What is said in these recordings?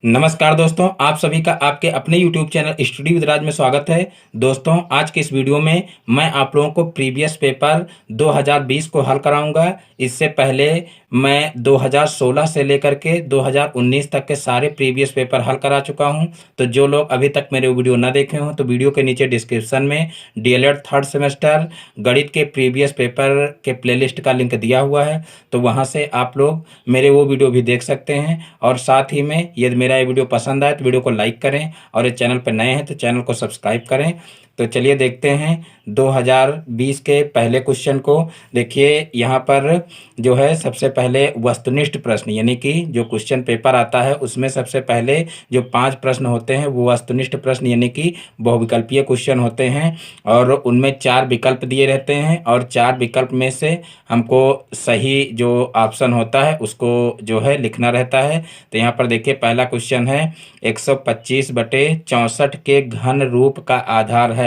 नमस्कार दोस्तों, आप सभी का आपके अपने YouTube चैनल स्टडी विद राज में स्वागत है। दोस्तों, आज के इस वीडियो में मैं आप लोगों को प्रीवियस पेपर 2020 को हल कराऊंगा। इससे पहले मैं 2016 से लेकर के 2019 तक के सारे प्रीवियस पेपर हल करा चुका हूं। तो जो लोग अभी तक मेरे वीडियो ना देखे हों तो वीडियो के नीचे डिस्क्रिप्शन में डीएलएड थर्ड सेमेस्टर गणित के प्रीवियस पेपर के प्लेलिस्ट का लिंक दिया हुआ है, तो वहां से आप लोग मेरे वो वीडियो भी देख सकते हैं। और साथ ही में यदि मेरा ये वीडियो पसंद आए तो वीडियो को लाइक करें, और इस चैनल पर नए हैं तो चैनल को सब्सक्राइब करें। तो चलिए देखते हैं 2020 के पहले क्वेश्चन को। देखिए यहाँ पर जो है सबसे पहले वस्तुनिष्ठ प्रश्न, यानी कि जो क्वेश्चन पेपर आता है उसमें सबसे पहले जो 5 प्रश्न होते हैं वो वस्तुनिष्ठ प्रश्न यानी कि बहुविकल्पीय क्वेश्चन होते हैं। और उनमें 4 विकल्प दिए रहते हैं, और 4 विकल्प में से हमको सही जो ऑप्शन होता है उसको जो है लिखना रहता है। तो यहाँ पर देखिए पहला क्वेश्चन है 125/64 के घन रूप का आधार है।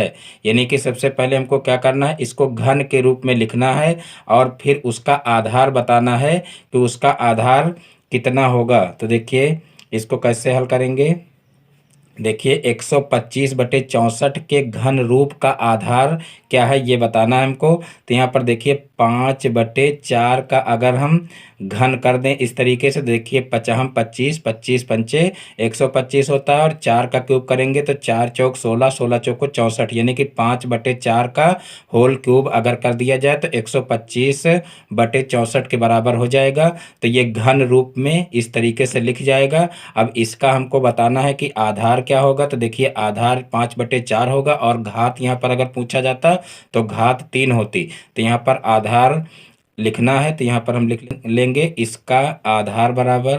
यानी कि सबसे पहले हमको क्या करना है, इसको घन के रूप में लिखना है और फिर उसका आधार बताना है कि उसका आधार कितना होगा। तो देखिए इसको कैसे हल करेंगे। देखिए 125/64 के घन रूप का आधार क्या है ये बताना है हमको। तो यहाँ पर देखिए 5/4 का अगर हम घन कर दें इस तरीके से, देखिए 25 25 पंचे 125 होता है, और 4 का क्यूब करेंगे तो 4 चौक 16, 16 चौक को 64, यानी कि 5/4 का होल क्यूब अगर कर दिया जाए तो 125/64 के बराबर हो जाएगा। तो ये घन रूप में इस तरीके से लिख जाएगा। अब इसका हमको बताना है कि आधार क्या होगा। तो देखिए आधार 5/4 होगा, और घात यहाँ पर अगर पूछा जाता तो घात 3 होती। तो यहाँ पर आधार लिखना है, तो यहाँ पर हम लिख लेंगे इसका आधार बराबर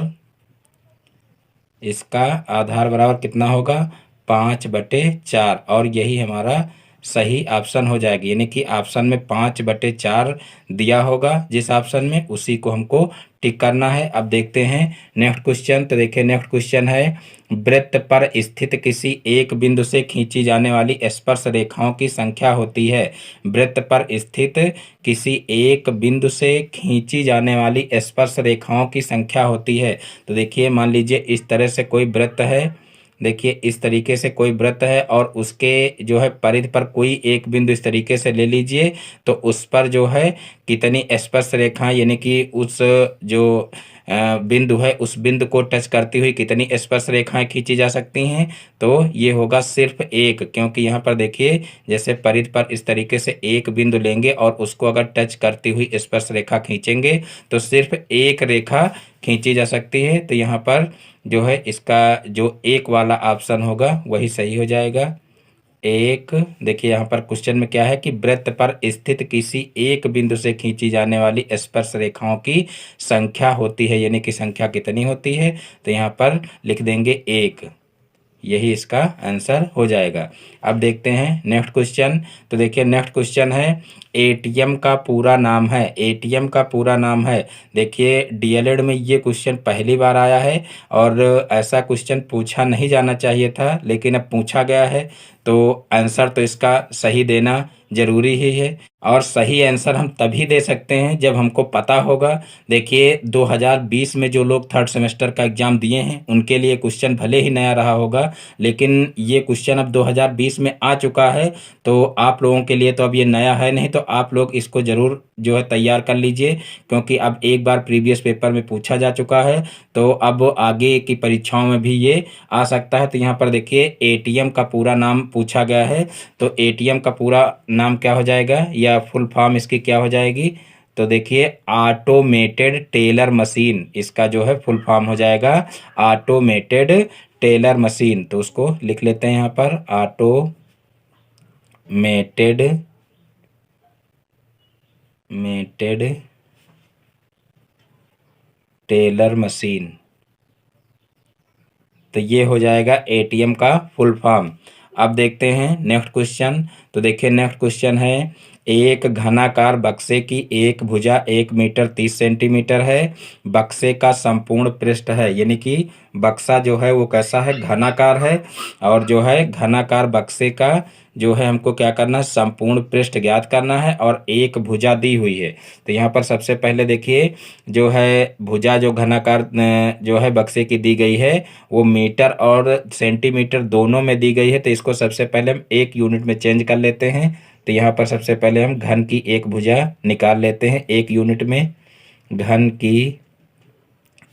कितना होगा, 5/4, और यही हमारा सही ऑप्शन हो जाएगी। यानी कि ऑप्शन में 5/4 दिया होगा, जिस ऑप्शन में उसी को हमको टिक करना है। अब देखते हैं नेक्स्ट क्वेश्चन। तो देखिए नेक्स्ट क्वेश्चन है वृत्त पर स्थित किसी एक बिंदु से खींची जाने वाली स्पर्श रेखाओं की संख्या होती है। वृत्त पर स्थित किसी एक बिंदु से खींची जाने वाली स्पर्श रेखाओं की संख्या होती है। तो देखिए मान लीजिए इस तरह से कोई वृत्त है, देखिए इस तरीके से कोई वृत्त है, और उसके जो है परिधि पर कोई एक बिंदु इस तरीके से ले लीजिए। तो उस पर जो है कितनी स्पर्श रेखाएं, यानी कि उस जो बिंदु है उस बिंदु को टच करती हुई कितनी स्पर्श रेखाएं खींची जा सकती हैं। तो ये होगा सिर्फ एक, क्योंकि यहाँ पर देखिए जैसे परिधि पर इस तरीके से एक बिंदु लेंगे और उसको अगर टच करती हुई स्पर्श रेखा खींचेंगे तो सिर्फ एक रेखा खींची जा सकती है। तो यहाँ पर जो है इसका जो एक वाला ऑप्शन होगा वही सही हो जाएगा। एक, देखिए यहाँ पर क्वेश्चन में क्या है कि वृत्त पर स्थित किसी एक बिंदु से खींची जाने वाली स्पर्श रेखाओं की संख्या होती है, यानी कि संख्या कितनी होती है। तो यहाँ पर लिख देंगे एक, यही इसका आंसर हो जाएगा। अब देखते हैं नेक्स्ट क्वेश्चन। तो देखिए नेक्स्ट क्वेश्चन है एटीएम का पूरा नाम है। एटीएम का पूरा नाम है, देखिए डीएलएड में ये क्वेश्चन पहली बार आया है, और ऐसा क्वेश्चन पूछा नहीं जाना चाहिए था लेकिन अब पूछा गया है। तो आंसर तो इसका सही देना जरूरी ही है, और सही आंसर हम तभी दे सकते हैं जब हमको पता होगा। देखिए 2020 में जो लोग थर्ड सेमेस्टर का एग्जाम दिए हैं उनके लिए क्वेश्चन भले ही नया रहा होगा, लेकिन ये क्वेश्चन अब 2020 में आ चुका है, तो आप लोगों के लिए तो अब ये नया है नहीं। तो आप लोग इसको जरूर जो है तैयार कर लीजिए, क्योंकि अब एक बार प्रीवियस पेपर में पूछा जा चुका है, तो अब आगे की परीक्षाओं में भी ये आ सकता है। तो यहाँ पर देखिए एटीएम का पूरा नाम पूछा गया है, तो एटीएम का पूरा नाम क्या हो जाएगा या फुल फॉर्म इसकी क्या हो जाएगी। तो देखिए ऑटोमेटेड टेलर मशीन, इसका जो है फुल फॉर्म हो जाएगा ऑटोमेटेड टेलर मशीन। तो उसको लिख लेते हैं यहाँ पर मेटेड टेलर मशीन। तो ये हो जाएगा एटीएम का फुल फॉर्म। अब देखते हैं नेक्स्ट क्वेश्चन। तो देखिए नेक्स्ट क्वेश्चन है एक घनाकार बक्से की एक भुजा 1 मीटर 30 सेंटीमीटर है। बक्से का संपूर्ण पृष्ठ है, यानी कि बक्सा जो है वो कैसा है, घनाकार है। और जो है घनाकार बक्से का जो है हमको क्या करना है, संपूर्ण पृष्ठ ज्ञात करना है और एक भुजा दी हुई है। तो यहाँ पर सबसे पहले देखिए जो है भुजा जो घनाकार जो है बक्से की दी गई है वो मीटर और सेंटीमीटर दोनों में दी गई है। तो इसको सबसे पहले हम एक यूनिट में चेंज कर लेते हैं। तो यहाँ पर सबसे पहले हम घन की एक भुजा निकाल लेते हैं एक यूनिट में। घन की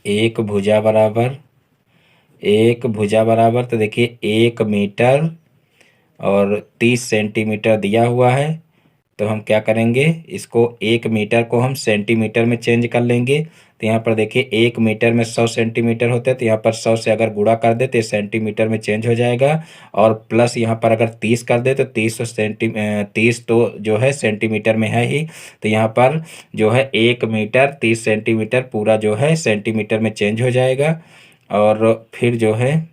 एक भुजा बराबर, एक भुजा बराबर, तो देखिए 1 मीटर और 30 सेंटीमीटर दिया हुआ है। तो हम क्या करेंगे, इसको 1 मीटर को हम सेंटीमीटर में चेंज कर लेंगे। तो यहाँ पर देखिए 1 मीटर में 100 सेंटीमीटर होते हैं, तो यहाँ पर 100 से अगर गुणा कर दे तो सेंटीमीटर में चेंज हो जाएगा। और प्लस यहाँ पर अगर 30 कर दे तो 30 तो जो है सेंटीमीटर में है ही। तो यहाँ पर जो है 1 मीटर 30 सेंटीमीटर पूरा जो है सेंटीमीटर में चेंज हो जाएगा। और फिर जो है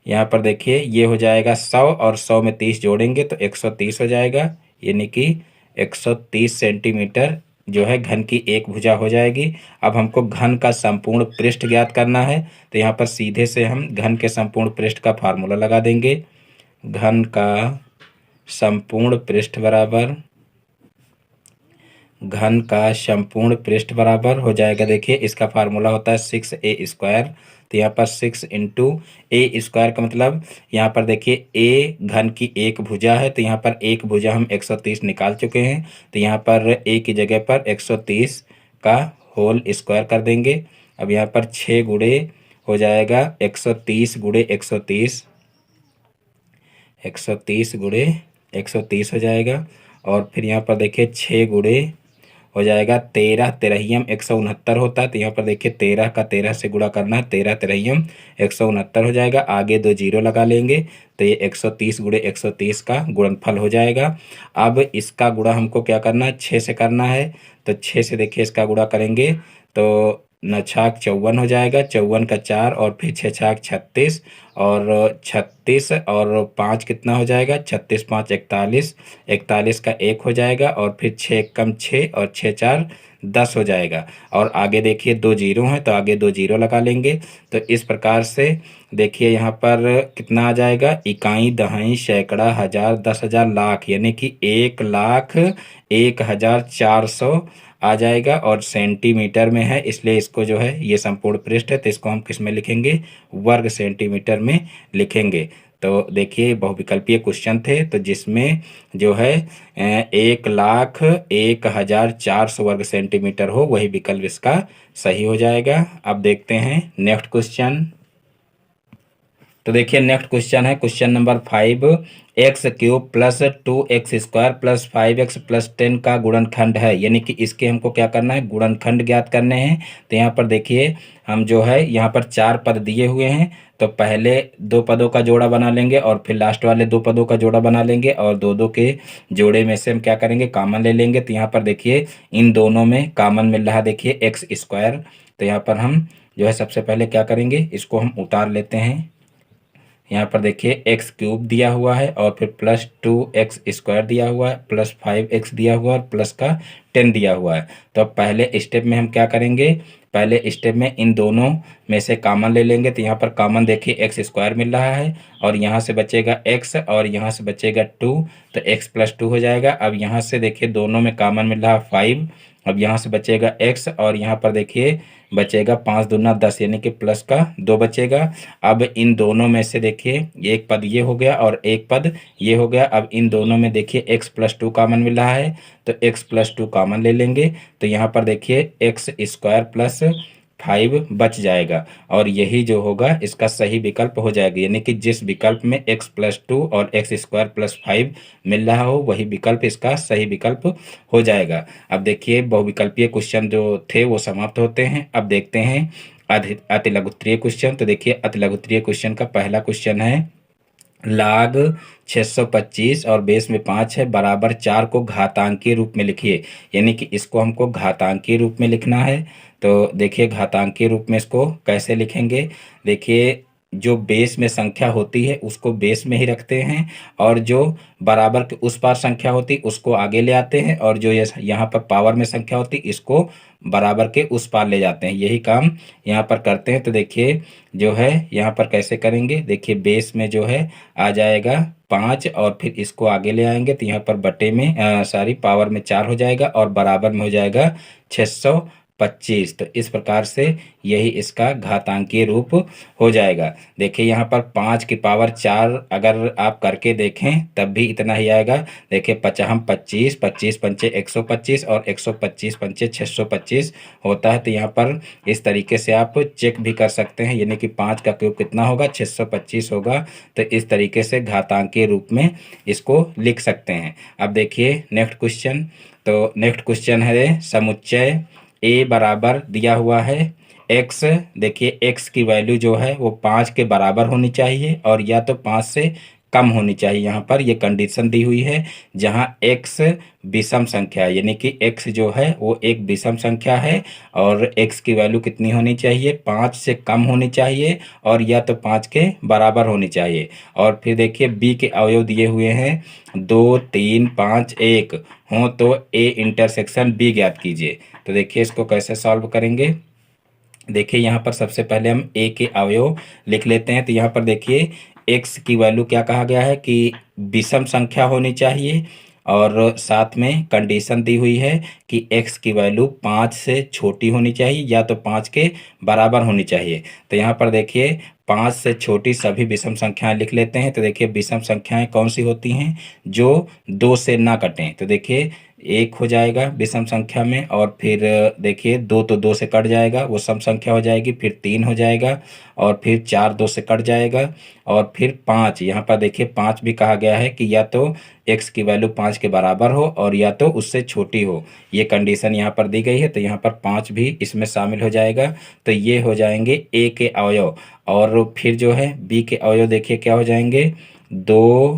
यहाँ पर देखिए ये हो जाएगा 100 और 100 में 30 जोड़ेंगे तो 130 हो जाएगा, यानी कि 130 सेंटीमीटर जो है घन की एक भुजा हो जाएगी। अब हमको घन का संपूर्ण पृष्ठ ज्ञात करना है। तो यहाँ पर सीधे से हम घन के संपूर्ण पृष्ठ का फार्मूला लगा देंगे। घन का संपूर्ण पृष्ठ बराबर, घन का संपूर्ण पृष्ठ बराबर हो जाएगा, देखिए इसका फार्मूला होता है 6a²। तो यहाँ पर 6 × a² का मतलब यहाँ पर देखिए a घन की एक भुजा है, तो यहाँ पर एक भुजा हम 130 निकाल चुके हैं। तो यहाँ पर a की जगह पर 130 का होल स्क्वायर कर देंगे। अब यहाँ पर 6 गुणे हो जाएगा 130 गुणे 130, 130 गुणे 130 हो जाएगा। और फिर यहाँ पर देखिए 6 गुणे हो जाएगा 13, तेरहियम 169 होता है। तो यहाँ पर देखिए 13 का 13 से गुणा करना है, 13 तेरहियम 169 हो जाएगा। आगे 2 जीरो लगा लेंगे तो ये 130 गुणे 130 का गुणनफल हो जाएगा। अब इसका गुणा हमको क्या करना है, 6 से करना है। तो 6 से देखिए इसका गुणा करेंगे तो 9 छाक 54 हो जाएगा, 54 का 4 और फिर 6 छाक 36 और 36 और 5 कितना हो जाएगा, 36 5 41, 41 का 1 हो जाएगा। और फिर 6 एकम 6 और 6 4 10 हो जाएगा। और आगे देखिए 2 जीरो हैं तो आगे 2 जीरो लगा लेंगे। तो इस प्रकार से देखिए यहाँ पर कितना आ जाएगा, इकाई दहाई सैकड़ा हजार 10,000 लाख, यानी कि 1,01,400 आ जाएगा। और सेंटीमीटर में है इसलिए इसको जो है ये संपूर्ण पृष्ठ है तो इसको हम किस में लिखेंगे, वर्ग सेंटीमीटर में लिखेंगे। तो देखिए बहुविकल्पीय क्वेश्चन थे तो जिसमें जो है 1,01,400 वर्ग सेंटीमीटर हो वही विकल्प इसका सही हो जाएगा। अब देखते हैं नेक्स्ट क्वेश्चन। तो देखिए नेक्स्ट क्वेश्चन है question number 5, x³ plus 2x² plus 5x plus 10 का गुणनखंड है, यानी कि इसके हमको क्या करना है, गुणनखंड ज्ञात करने हैं। तो यहाँ पर देखिए हम जो है यहाँ पर 4 पद दिए हुए हैं तो पहले 2 पदों का जोड़ा बना लेंगे और फिर लास्ट वाले 2 पदों का जोड़ा बना लेंगे और 2 के जोड़े में से हम क्या करेंगे, कॉमन ले लेंगे। तो यहाँ पर देखिए इन दोनों में कॉमन मिल रहा है, देखिए x²। तो यहाँ पर हम जो है सबसे पहले क्या करेंगे, इसको हम उतार लेते हैं। यहाँ पर देखिए x³ दिया हुआ है और फिर प्लस 2x² दिया हुआ है, प्लस 5x दिया हुआ है और प्लस का 10 दिया हुआ है। तो अब पहले स्टेप में हम क्या करेंगे, पहले स्टेप में इन दोनों में से कॉमन ले लेंगे। तो यहाँ पर कॉमन देखिए x² मिल रहा है और यहाँ से बचेगा x और यहाँ से बचेगा 2, तो x + 2 हो जाएगा। अब यहाँ से देखिए दोनों में कॉमन मिल रहा है 5, अब यहाँ से बचेगा x और यहाँ पर देखिए बचेगा 5 दूना 10, यानी कि प्लस का 2 बचेगा। अब इन दोनों में से देखिए एक पद ये हो गया और एक पद ये हो गया। अब इन दोनों में देखिए x + 2 कॉमन मिल रहा है तो x + 2 कॉमन ले लेंगे। तो यहाँ पर देखिए x² प्लस 5 बच जाएगा और यही जो होगा इसका सही विकल्प हो जाएगा, यानी कि जिस विकल्प में x + 2 और x² + 5 मिल रहा हो वही विकल्प इसका सही विकल्प हो जाएगा। अब देखिए बहुविकल्पीय क्वेश्चन जो थे वो समाप्त होते हैं। अब देखते हैं अतिलघुत्तरीय क्वेश्चन। तो देखिए अतिलघुत्तरीय क्वेश्चन का पहला क्वेश्चन है, log 625 और बेस में 5 है बराबर 4 को घातांकीय रूप में लिखिए, यानी कि इसको हमको घातांकीय रूप में लिखना है। तो देखिए घातांकीय रूप में इसको कैसे लिखेंगे, देखिए जो बेस में संख्या होती है उसको बेस में ही रखते हैं, और जो बराबर के उस पार संख्या होती है उसको आगे ले आते हैं, और जो यहाँ पर पावर में संख्या होती है इसको बराबर के उस पार ले जाते हैं। यही काम यहाँ पर करते हैं। तो देखिए जो है यहाँ पर कैसे करेंगे, देखिए बेस में जो है आ जाएगा 5, और फिर इसको आगे ले आएंगे तो यहाँ पर बटे में सॉरी पावर में 4 हो जाएगा, और बराबर में हो जाएगा 625। तो इस प्रकार से यही इसका घातांकीय रूप हो जाएगा। देखिए यहाँ पर 5 की पावर 4 अगर आप करके देखें तब भी इतना ही आएगा। देखिए 55 25, 25 पंचे 125, और 125 पंचे 625 होता है। तो यहाँ पर इस तरीके से आप चेक भी कर सकते हैं, यानी कि 5 का क्यूब कितना होगा, 625 होगा। तो इस तरीके से घातांकीय रूप में इसको लिख सकते हैं। अब देखिए नेक्स्ट क्वेश्चन। तो नेक्स्ट क्वेश्चन है समुच्चय ए बराबर दिया हुआ है एक्स। देखिए एक्स की वैल्यू जो है वो 5 के बराबर होनी चाहिए, और या तो 5 से कम होनी चाहिए। यहाँ पर ये कंडीशन दी हुई है, जहाँ एक्स विषम संख्या है, यानी कि एक्स जो है वो एक विषम संख्या है, और एक्स की वैल्यू कितनी होनी चाहिए, 5 से कम होनी चाहिए, और या तो 5 के बराबर होनी चाहिए। और फिर देखिए बी के अवयव दिए हुए हैं 2 3 5 1 हों तो ए इंटरसेक्शन बी ज्ञात कीजिए। तो देखिए इसको कैसे सॉल्व करेंगे। देखिए यहाँ पर सबसे पहले हम ए के अवयव लिख लेते हैं। तो यहाँ पर देखिए एक्स की वैल्यू क्या कहा गया है कि विषम संख्या होनी चाहिए, और साथ में कंडीशन दी हुई है कि एक्स की वैल्यू 5 से छोटी होनी चाहिए, या तो 5 के बराबर होनी चाहिए। तो यहाँ पर देखिए 5 से छोटी सभी विषम संख्याएं लिख लेते हैं। तो देखिए विषम संख्याएं कौन सी होती हैं, जो 2 से ना कटें। तो देखिए 1 हो जाएगा विषम संख्या में, और फिर देखिए 2 तो 2 से कट जाएगा, वो सम संख्या हो जाएगी। फिर 3 हो जाएगा, और फिर 4 2 से कट जाएगा, और फिर 5। यहाँ पर देखिए 5 भी कहा गया है कि या तो एक्स की वैल्यू 5 के बराबर हो, और या तो उससे छोटी हो। ये कंडीशन यहाँ पर दी गई है, तो यहाँ पर 5 भी इसमें शामिल हो जाएगा। तो ये हो जाएंगे ए के अवयव। और फिर जो है बी के अवयव देखिए क्या हो जाएंगे, 2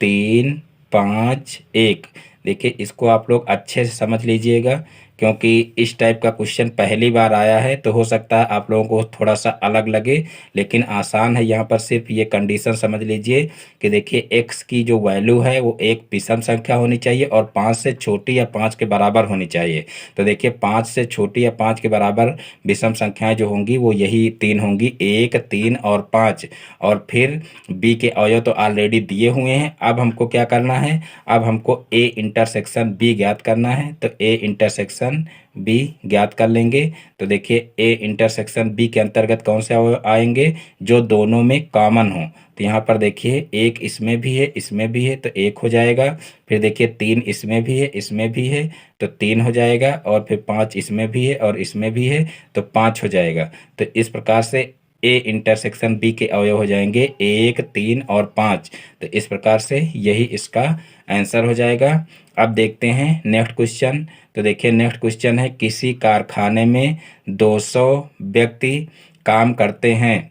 3 5 1। देखिए इसको आप लोग अच्छे से समझ लीजिएगा, क्योंकि इस टाइप का क्वेश्चन पहली बार आया है, तो हो सकता है आप लोगों को थोड़ा सा अलग लगे, लेकिन आसान है। यहाँ पर सिर्फ ये कंडीशन समझ लीजिए कि देखिए एक्स की जो वैल्यू है वो एक विषम संख्या होनी चाहिए, और 5 से छोटी या 5 के बराबर होनी चाहिए। तो देखिए 5 से छोटी या 5 के बराबर विषम संख्याएं जो होंगी वो यही 3 होंगी, 1 3 और 5। और फिर बी के अवयव तो ऑलरेडी दिए हुए हैं। अब हमको क्या करना है, अब हमको ए इंटरसेक्शन बी ज्ञात करना है। तो ए इंटरसेक्शन बी ज्ञात कर लेंगे। तो देखिए ए इंटरसेक्शन बी के अंतर्गत कौन से आएंगे, जो दोनों में कॉमन हो। तो यहाँ पर देखिए 1 इसमें भी है, इसमें भी है, तो 1 हो जाएगा। फिर देखिए 3 इसमें भी है, इसमें भी है, तो 3 हो जाएगा। और फिर 5 इसमें भी है और इसमें भी है, तो 5 हो जाएगा। तो इस प्रकार से ए इंटरसेक्शन बी के अवयव हो जाएंगे 1 3 और 5। तो इस प्रकार से यही इसका आंसर हो जाएगा। अब देखते हैं नेक्स्ट क्वेश्चन। तो देखिए नेक्स्ट क्वेश्चन है, किसी कारखाने में 200 व्यक्ति काम करते हैं।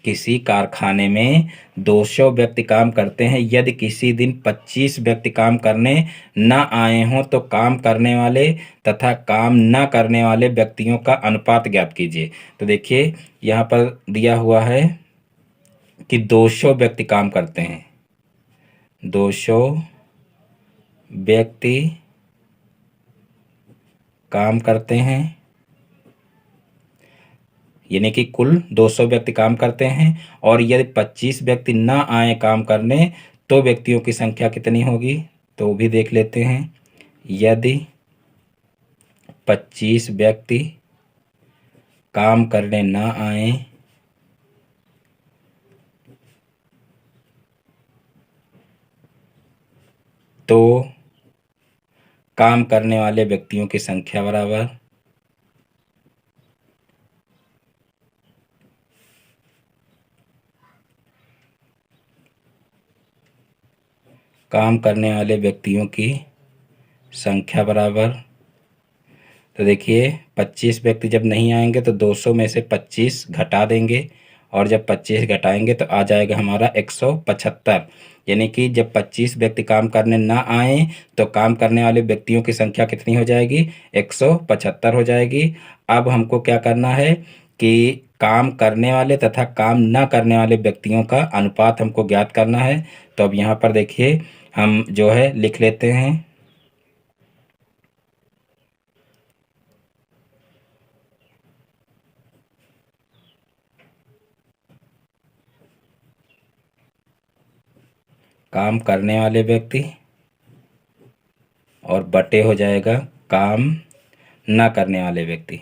किसी कारखाने में 200 व्यक्ति काम करते हैं। यदि किसी दिन 25 व्यक्ति काम करने न आए हों तो काम करने वाले तथा काम न करने वाले व्यक्तियों का अनुपात ज्ञात कीजिए। तो देखिए यहाँ पर दिया हुआ है कि 200 व्यक्ति काम करते हैं, 200 व्यक्ति काम करते हैं, यानी कि कुल 200 व्यक्ति काम करते हैं। और यदि 25 व्यक्ति ना आए काम करने तो व्यक्तियों की संख्या कितनी होगी, तो भी देख लेते हैं। यदि 25 व्यक्ति काम करने ना आए तो काम करने वाले व्यक्तियों की संख्या बराबर काम करने वाले व्यक्तियों की संख्या बराबर। तो देखिए 25 व्यक्ति जब नहीं आएंगे तो 200 में से 25 घटा देंगे, और जब 25 घटाएंगे तो आ जाएगा हमारा 175। यानी कि जब 25 व्यक्ति काम करने ना आए तो काम करने वाले व्यक्तियों की संख्या कितनी हो जाएगी, 175 हो जाएगी। अब हमको क्या करना है कि काम करने वाले तथा काम न करने वाले व्यक्तियों का अनुपात हमको ज्ञात करना है। तो अब यहाँ पर देखिए हम जो है लिख लेते हैं। काम करने वाले व्यक्ति और बटे हो जाएगा काम न करने वाले व्यक्ति।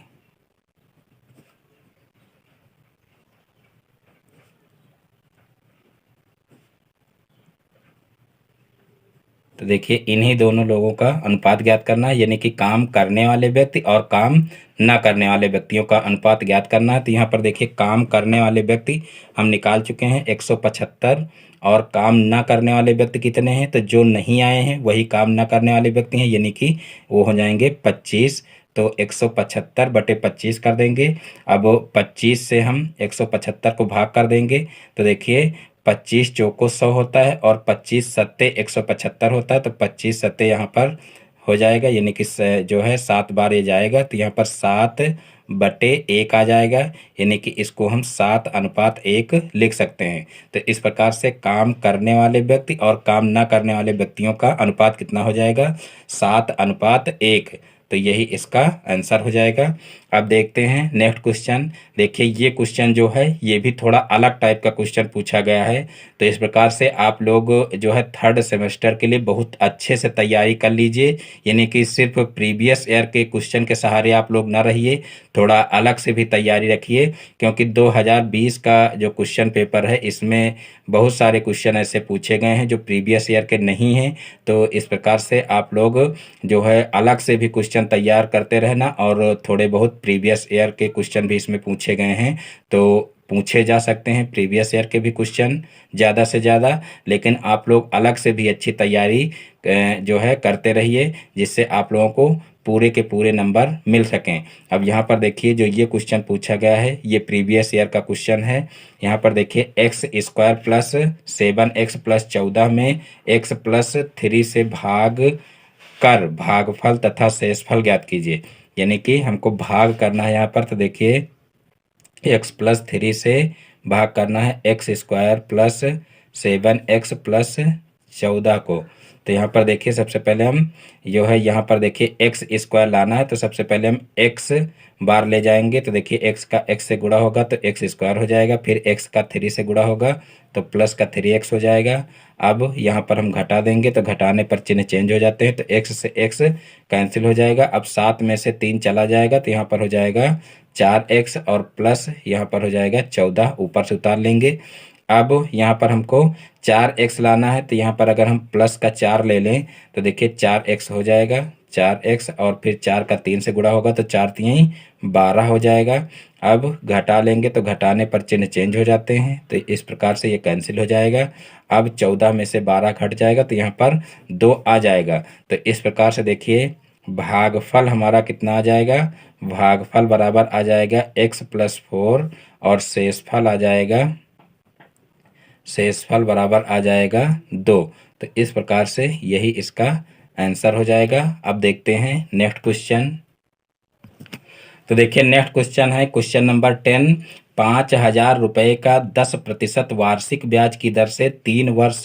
तो देखिए इन्हीं दोनों लोगों का अनुपात ज्ञात करना है, यानी कि काम करने वाले व्यक्ति और काम न करने वाले व्यक्तियों का अनुपात ज्ञात करना है। तो यहाँ पर देखिए काम करने वाले व्यक्ति हम निकाल चुके हैं 175, और काम न करने वाले व्यक्ति कितने हैं, तो जो नहीं आए हैं वही काम न करने वाले व्यक्ति हैं, यानी कि वो हो जाएंगे 25। तो 175 बटे 25 कर देंगे। अब 25 से हम 175 को भाग कर देंगे। तो देखिए 25 चौको 100 होता है और 25 सत्ते 175 होता है। तो 25 सत्ते यहाँ पर हो जाएगा, यानी कि जो है 7 बार ये जाएगा। तो यहाँ पर 7/1 आ जाएगा, यानी कि इसको हम 7:1 लिख सकते हैं। तो इस प्रकार से काम करने वाले व्यक्ति और काम ना करने वाले व्यक्तियों का अनुपात कितना हो जाएगा, 7:1। तो यही इसका आंसर हो जाएगा। अब देखते हैं नेक्स्ट क्वेश्चन। देखिए ये क्वेश्चन जो है ये भी थोड़ा अलग टाइप का क्वेश्चन पूछा गया है। तो इस प्रकार से आप लोग जो है थर्ड सेमेस्टर के लिए बहुत अच्छे से तैयारी कर लीजिए, यानी कि सिर्फ प्रीवियस ईयर के क्वेश्चन के सहारे आप लोग ना रहिए, थोड़ा अलग से भी तैयारी रखिए, क्योंकि 2020 का जो क्वेश्चन पेपर है इसमें बहुत सारे क्वेश्चन ऐसे पूछे गए हैं जो प्रीवियस ईयर के नहीं हैं। तो इस प्रकार से आप लोग जो है अलग से भी क्वेश्चन तैयार करते रहना, और थोड़े बहुत प्रीवियस ईयर के क्वेश्चन भी इसमें पूछे गए हैं, तो पूछे जा सकते हैं प्रीवियस ईयर के भी क्वेश्चन ज़्यादा से ज़्यादा। लेकिन आप लोग अलग से भी अच्छी तैयारी जो है करते रहिए, जिससे आप लोगों को पूरे के पूरे नंबर मिल सकें। अब यहाँ पर देखिए जो ये क्वेश्चन पूछा गया है ये प्रीवियस ईयर का क्वेश्चन है। यहाँ पर देखिए x² प्लस 7x प्लस 14 में x+3 से भाग कर भागफल तथा शेषफल ज्ञात कीजिए, यानी कि हमको भाग करना है यहाँ पर। तो देखिए x+3 से भाग करना है x² प्लस 7x प्लस 14 को। तो यहाँ पर देखिए सबसे पहले हम जो है यहाँ पर देखिए x² लाना है, तो सबसे पहले हम x बार ले जाएंगे। तो देखिए x का x से गुणा होगा तो x² हो जाएगा, फिर x का 3 से गुणा होगा तो प्लस का 3x हो जाएगा। अब यहाँ पर हम घटा देंगे तो घटाने पर चिन्ह चेंज हो जाते हैं, तो x से x कैंसिल हो जाएगा। अब 7 में से 3 चला जाएगा तो यहाँ पर हो जाएगा 4x, और प्लस यहाँ पर हो जाएगा 14, ऊपर से उतार लेंगे। अब यहाँ पर हमको 4x लाना है, तो यहाँ पर अगर हम प्लस का 4 ले लें तो देखिए 4x हो जाएगा, 4x और फिर 4 का 3 से गुणा होगा तो 4×3 12 हो जाएगा। अब घटा लेंगे तो घटाने पर चिन्ह चेंज हो जाते हैं, तो इस प्रकार से ये कैंसिल हो जाएगा। अब 14 में से 12 घट जाएगा तो यहाँ पर 2 आ जाएगा। तो इस प्रकार से देखिए भागफल हमारा कितना आ जाएगा, भागफल बराबर आ जाएगा x+4 और शेषफल बराबर आ जाएगा 2। तो इस प्रकार से यही इसका आंसर हो जाएगा। अब देखते हैं नेक्स्ट क्वेश्चन। तो देखिए नेक्स्ट क्वेश्चन है क्वेश्चन नंबर 10। 5,000 रुपये का 10% वार्षिक ब्याज की दर से 3 वर्ष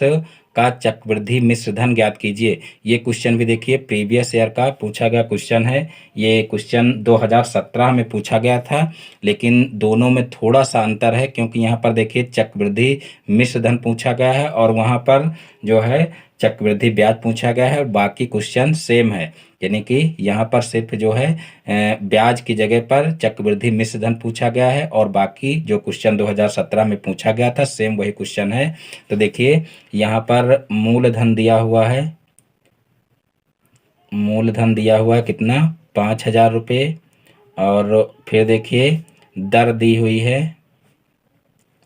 का चक्रवृद्धि मिश्र धन ज्ञात कीजिए। ये क्वेश्चन भी देखिए प्रीवियस ईयर का पूछा गया क्वेश्चन है। ये क्वेश्चन 2017 में पूछा गया था, लेकिन दोनों में थोड़ा सा अंतर है, क्योंकि यहाँ पर देखिए चक्रवृद्धि मिश्र धन पूछा गया है और वहाँ पर जो है चक्रवृद्धि ब्याज पूछा गया है, और बाकी क्वेश्चन सेम है। यानी कि यहाँ पर सिर्फ जो है ब्याज की जगह पर चक्रवृद्धि मिश्र धन पूछा गया है, और बाकी जो क्वेश्चन 2017 में पूछा गया था सेम वही क्वेश्चन है। तो देखिए यहाँ पर मूलधन दिया हुआ है, मूलधन दिया हुआ है कितना, 5,000 रुपये, और फिर देखिए दर दी हुई है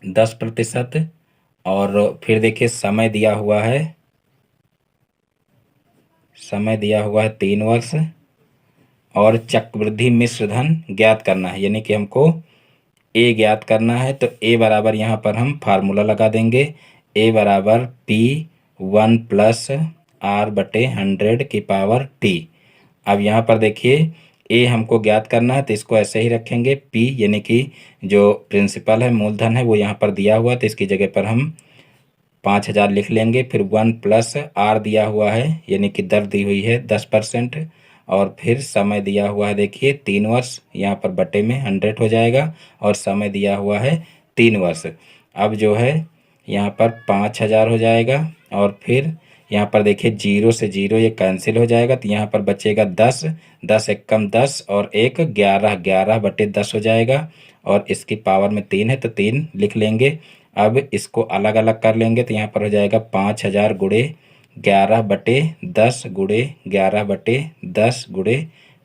10%, और फिर देखिए समय दिया हुआ है, समय दिया हुआ है 3 वर्ष, और चक्रवृद्धि मिश्र धन ज्ञात करना है, यानी कि हमको ए ज्ञात करना है। तो ए बराबर यहाँ पर हम फार्मूला लगा देंगे, ए बराबर P1 + R/100 की पावर T। अब यहाँ पर देखिए ए हमको ज्ञात करना है, तो इसको ऐसे ही रखेंगे। पी यानी कि जो प्रिंसिपल है, मूलधन है, वो यहाँ पर दिया हुआ, तो इसकी जगह पर हम 5,000 लिख लेंगे। फिर 1 प्लस आर दिया हुआ है यानी कि दर दी हुई है 10%। और फिर समय दिया हुआ है, देखिए 3 वर्ष, यहाँ पर बटे में 100 हो जाएगा, और समय दिया हुआ है 3 वर्ष। अब जो है यहाँ पर 5,000 हो जाएगा, और फिर यहाँ पर देखिए 0 से 0 ये कैंसिल हो जाएगा, तो यहाँ पर बचेगा 10, 10 एकम 10 और 1 11, 11 बटे 10 हो जाएगा, और इसकी पावर में 3 है तो 3 लिख लेंगे। अब इसको अलग अलग कर लेंगे, तो यहाँ पर हो जाएगा 5,000 गुणे 11 बटे 10 गुणे 11 बटे 10 गुणे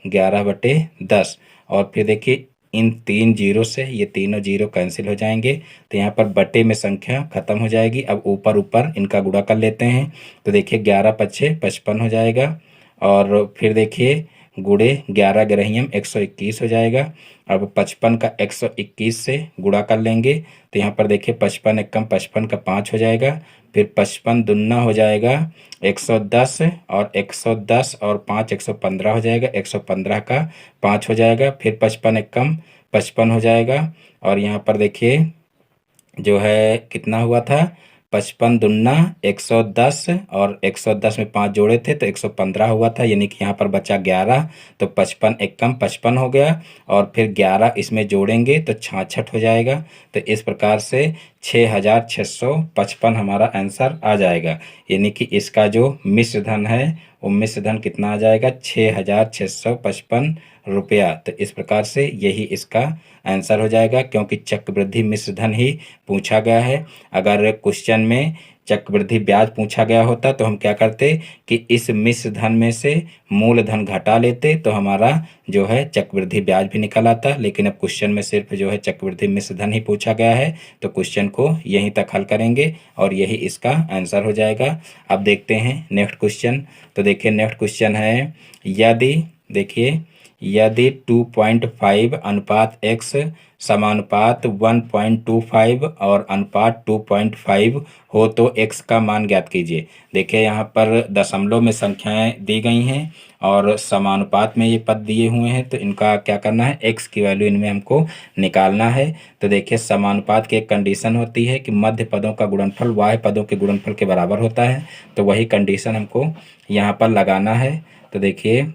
11 बटे 10। और फिर देखिए इन 3 जीरो से ये तीनों जीरो कैंसिल हो जाएंगे, तो यहाँ पर बटे में संख्या खत्म हो जाएगी। अब ऊपर ऊपर इनका गुणा कर लेते हैं, तो देखिए 11 पच्छे 55 हो जाएगा, और फिर देखिए गुणे 11 ग्रहियम 121 हो जाएगा। अब 55 का 121 से गुणा कर लेंगे, तो यहाँ पर देखिए 55 एकम 55 का 5 हो जाएगा। फिर 55 दुन्ना हो जाएगा 110, और 110 और 5 115 हो जाएगा, 115 का 5 हो जाएगा। फिर 55 एकम 55 हो जाएगा, और यहाँ पर देखिए जो है कितना हुआ था, 55 दुन्ना 110, और 110 में 5 जोड़े थे तो 115 हुआ था, यानी कि यहाँ पर बचा 11, तो 55 एकम 55 हो गया, और फिर 11 इसमें जोड़ेंगे तो 66 हो जाएगा। तो इस प्रकार से 6,655 हमारा आंसर आ जाएगा, यानी कि इसका जो मिश्र धन है वो मिश्र धन कितना आ जाएगा, 6,655 रुपया। तो इस प्रकार से यही इसका आंसर हो जाएगा, क्योंकि चक्रवृद्धि मिश्र धन ही पूछा गया है। अगर क्वेश्चन में चक्रवृद्धि ब्याज पूछा गया होता तो हम क्या करते कि इस मिश्र धन में से मूलधन घटा लेते, तो हमारा जो है चक्रवृद्धि ब्याज भी निकल आता। लेकिन अब क्वेश्चन में सिर्फ जो है चक्रवृद्धि मिश्र धन ही पूछा गया है, तो क्वेश्चन को यहीं तक हल करेंगे और यही इसका आंसर हो जाएगा। अब देखते हैं नेक्स्ट क्वेश्चन। तो देखिए नेक्स्ट क्वेश्चन है, यदि देखिए यदि 2.5 अनुपात x समानुपात 1.25 और अनुपात 2.5 हो तो x का मान ज्ञात कीजिए। देखिए यहाँ पर दशमलव में संख्याएं दी गई हैं और समानुपात में ये पद दिए हुए हैं, तो इनका क्या करना है, x की वैल्यू इनमें हमको निकालना है। तो देखिए समानुपात की एक कंडीशन होती है कि मध्य पदों का गुणनफल बाह्य पदों के गुणनफल के बराबर होता है, तो वही कंडीशन हमको यहाँ पर लगाना है। तो देखिए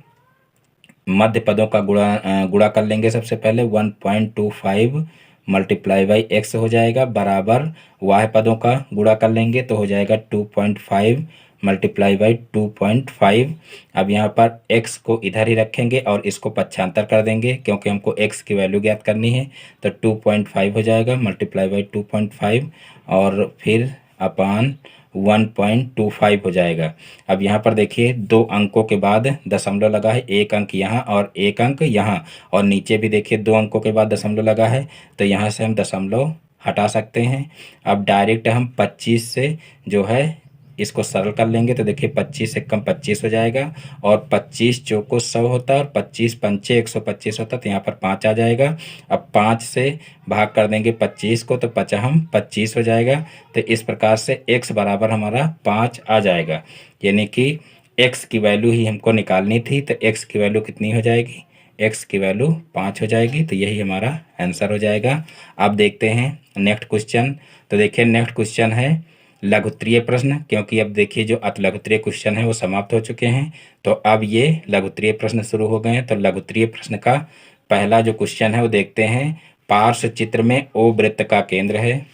मध्य पदों का गुणा कर लेंगे। सबसे पहले 1.25 मल्टीप्लाई बाई एक्स हो जाएगा, बराबर वाह पदों का गुणा कर लेंगे तो हो जाएगा 2.5 मल्टीप्लाई बाई 2.5। अब यहाँ पर x को इधर ही रखेंगे और इसको पक्षांतर कर देंगे, क्योंकि हमको x की वैल्यू ज्ञात करनी है। तो 2.5 हो जाएगा मल्टीप्लाई बाई 2.5, और फिर अपान 1.25 हो जाएगा। अब यहाँ पर देखिए 2 अंकों के बाद दशमलव लगा है, 1 अंक यहाँ और 1 अंक यहाँ, और नीचे भी देखिए 2 अंकों के बाद दशमलव लगा है, तो यहाँ से हम दशमलव हटा सकते हैं। अब डायरेक्ट हम 25 से जो है इसको सरल कर लेंगे, तो देखिए 25 से कम 25 हो जाएगा, और 25 चौको 100 होता है, और 25 पंचे 125 होता है, तो यहाँ पर 5 आ जाएगा। अब 5 से भाग कर देंगे 25 को, तो 5 25 हो जाएगा। तो इस प्रकार से x बराबर हमारा 5 आ जाएगा, यानी कि x की वैल्यू ही हमको निकालनी थी, तो x की वैल्यू कितनी हो जाएगी, x की वैल्यू 5 हो जाएगी, तो यही हमारा आंसर हो जाएगा। अब देखते हैं नेक्स्ट क्वेश्चन। तो देखिए नेक्स्ट क्वेश्चन है लघुत्तरीय प्रश्न, क्योंकि अब देखिए जो अतिलघुत्तरीय क्वेश्चन है वो समाप्त हो चुके हैं, तो अब ये लघुत्तरीय प्रश्न शुरू हो गए हैं। तो लघुत्तरीय प्रश्न का पहला जो क्वेश्चन है वो देखते हैं। पार्श्व चित्र में ओ वृत्त का केंद्र है,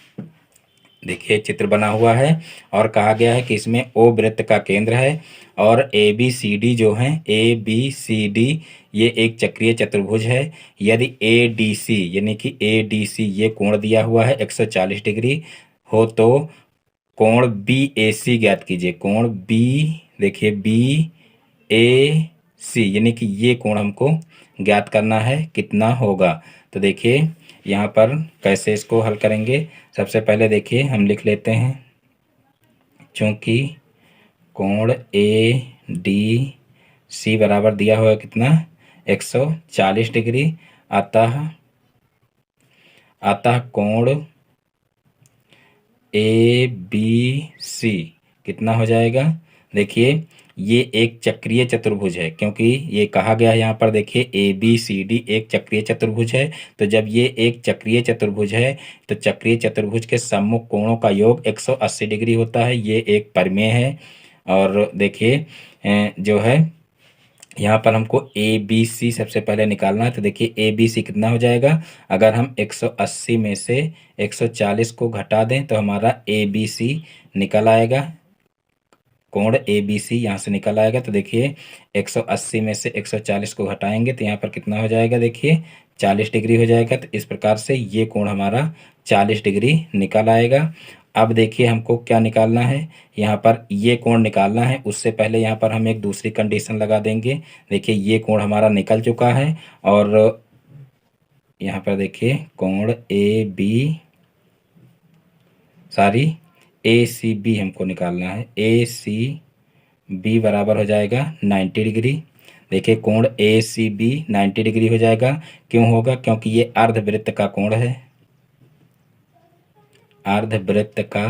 देखिए चित्र बना हुआ है और कहा गया है कि इसमें ओ वृत्त का केंद्र है, और ए बी सी डी जो है, ए बी सी डी ये एक चक्रीय चतुर्भुज है। यदि ए डी सी यानी कि ए डी सी ये कोण दिया हुआ है 140 डिग्री हो, तो कोण बी ए सी ज्ञात कीजिए। कोण बी, देखिए बी ए सी यानी कि ये कोण हमको ज्ञात करना है, कितना होगा। तो देखिए यहाँ पर कैसे इसको हल करेंगे। सबसे पहले देखिए हम लिख लेते हैं, चूंकि कोण ए डी सी बराबर दिया हुआ है कितना, 140 डिग्री, अतः कोण ए बी सी कितना हो जाएगा। देखिए ये एक चक्रीय चतुर्भुज है, क्योंकि ये कहा गया है यहाँ पर देखिए ए बी सी डी एक चक्रीय चतुर्भुज है। तो जब ये एक चक्रीय चतुर्भुज है तो चक्रीय चतुर्भुज के सम्मुख कोणों का योग 180 डिग्री होता है। ये एक प्रमेय है। और देखिए जो है यहाँ पर हमको ए बी सी सबसे पहले निकालना है। तो देखिए ए बी सी कितना हो जाएगा, अगर हम 180 में से 140 को घटा दें तो हमारा ए बी सी निकल आएगा। कोण ए बी सी यहाँ से निकल आएगा। तो देखिए 180 में से 140 को घटाएंगे तो यहाँ पर कितना हो जाएगा, देखिए 40 डिग्री हो जाएगा। तो इस प्रकार से ये कोण हमारा 40 डिग्री निकल आएगा। अब देखिए हमको क्या निकालना है, यहाँ पर ये कोण निकालना है। उससे पहले यहाँ पर हम एक दूसरी कंडीशन लगा देंगे। देखिए ये कोण हमारा निकल चुका है और यहाँ पर देखिए कोण ए सी बी हमको निकालना है। ए सी बी बराबर हो जाएगा 90 डिग्री। देखिए कोण ए सी बी 90 डिग्री हो जाएगा। क्यों होगा, क्योंकि ये अर्धवृत्त का कोण है। अर्धवृत्त का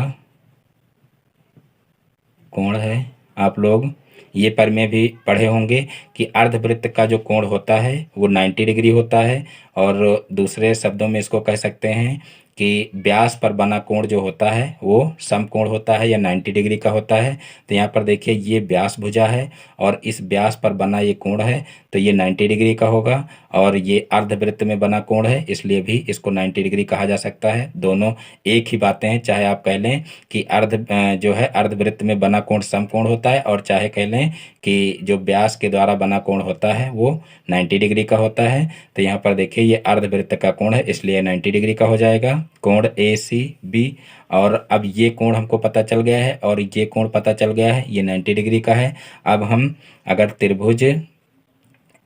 कोण है। आप लोग ये प्रमेय भी पढ़े होंगे कि अर्धवृत्त का जो कोण होता है वो 90 डिग्री होता है। और दूसरे शब्दों में इसको कह सकते हैं कि व्यास पर बना कोण जो होता है वो समकोण होता है या 90 डिग्री का होता है। तो यहाँ पर देखिए ये व्यास भुजा है और इस व्यास पर बना ये कोण है तो ये 90 डिग्री का होगा। और ये अर्धवृत्त में बना कोण है इसलिए भी इसको 90 डिग्री कहा जा सकता है। दोनों एक ही बातें हैं, चाहे आप कह लें कि जो है अर्धवृत्त में बना कोण समकोण होता है और चाहे कह लें कि जो व्यास के द्वारा बना कोण होता है वो 90 डिग्री का होता है। तो यहाँ पर देखिए ये अर्धवृत्त का कोण है इसलिए 90 डिग्री का हो जाएगा कोण ए सी बी। और अब ये कोण हमको पता चल गया है और ये कोण पता चल गया है, ये 90 डिग्री का है। अब हम अगर त्रिभुज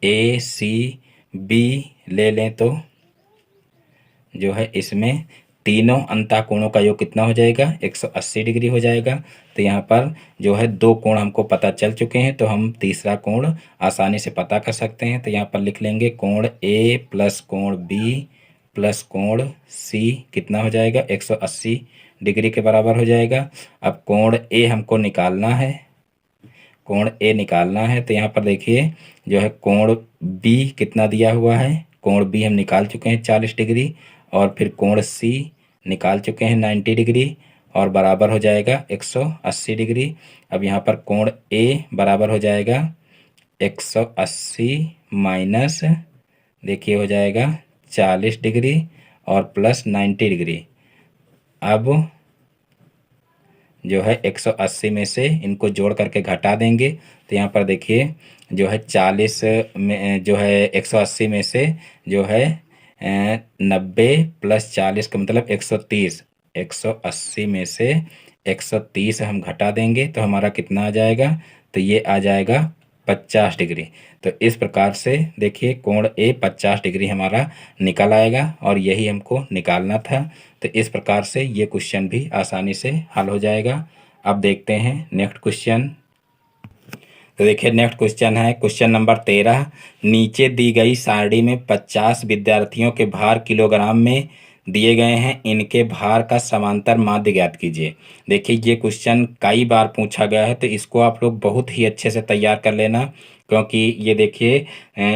ए सी बी ले लें तो जो है इसमें तीनों अंतःकोणों का योग कितना हो जाएगा, 180 डिग्री हो जाएगा। तो यहाँ पर जो है दो कोण हमको पता चल चुके हैं तो हम तीसरा कोण आसानी से पता कर सकते हैं। तो यहाँ पर लिख लेंगे कोण ए प्लस कोण बी प्लस कोण सी कितना हो जाएगा, 180 डिग्री के बराबर हो जाएगा। अब कोण ए हमको निकालना है, कोण ए निकालना है। तो यहाँ पर देखिए जो है कोण बी कितना दिया हुआ है, कोण बी हम निकाल चुके हैं 40 डिग्री। और फिर कोण सी निकाल चुके हैं 90 डिग्री और बराबर हो जाएगा 180 डिग्री। अब यहाँ पर कोण ए बराबर हो जाएगा 180 माइनस देखिए हो जाएगा 40 डिग्री और प्लस 90 डिग्री। अब जो है 180 में से इनको जोड़ करके घटा देंगे तो यहाँ पर देखिए जो है 40 में जो है 180 में से जो है 90 प्लस 40 का मतलब 130, 180 में से 130 हम घटा देंगे तो हमारा कितना आ जाएगा, तो ये आ जाएगा 50 डिग्री। तो इस प्रकार से देखिए कोण ए 50 डिग्री हमारा निकल आएगा और यही हमको निकालना था। तो इस प्रकार से ये क्वेश्चन भी आसानी से हल हो जाएगा। अब देखते हैं नेक्स्ट क्वेश्चन। तो देखिए नेक्स्ट क्वेश्चन है क्वेश्चन नंबर 13। नीचे दी गई सारणी में 50 विद्यार्थियों के भार किलोग्राम में दिए गए हैं, इनके भार का समांतर माध्य ज्ञात कीजिए। देखिए ये क्वेश्चन कई बार पूछा गया है तो इसको आप लोग बहुत ही अच्छे से तैयार कर लेना, क्योंकि ये देखिए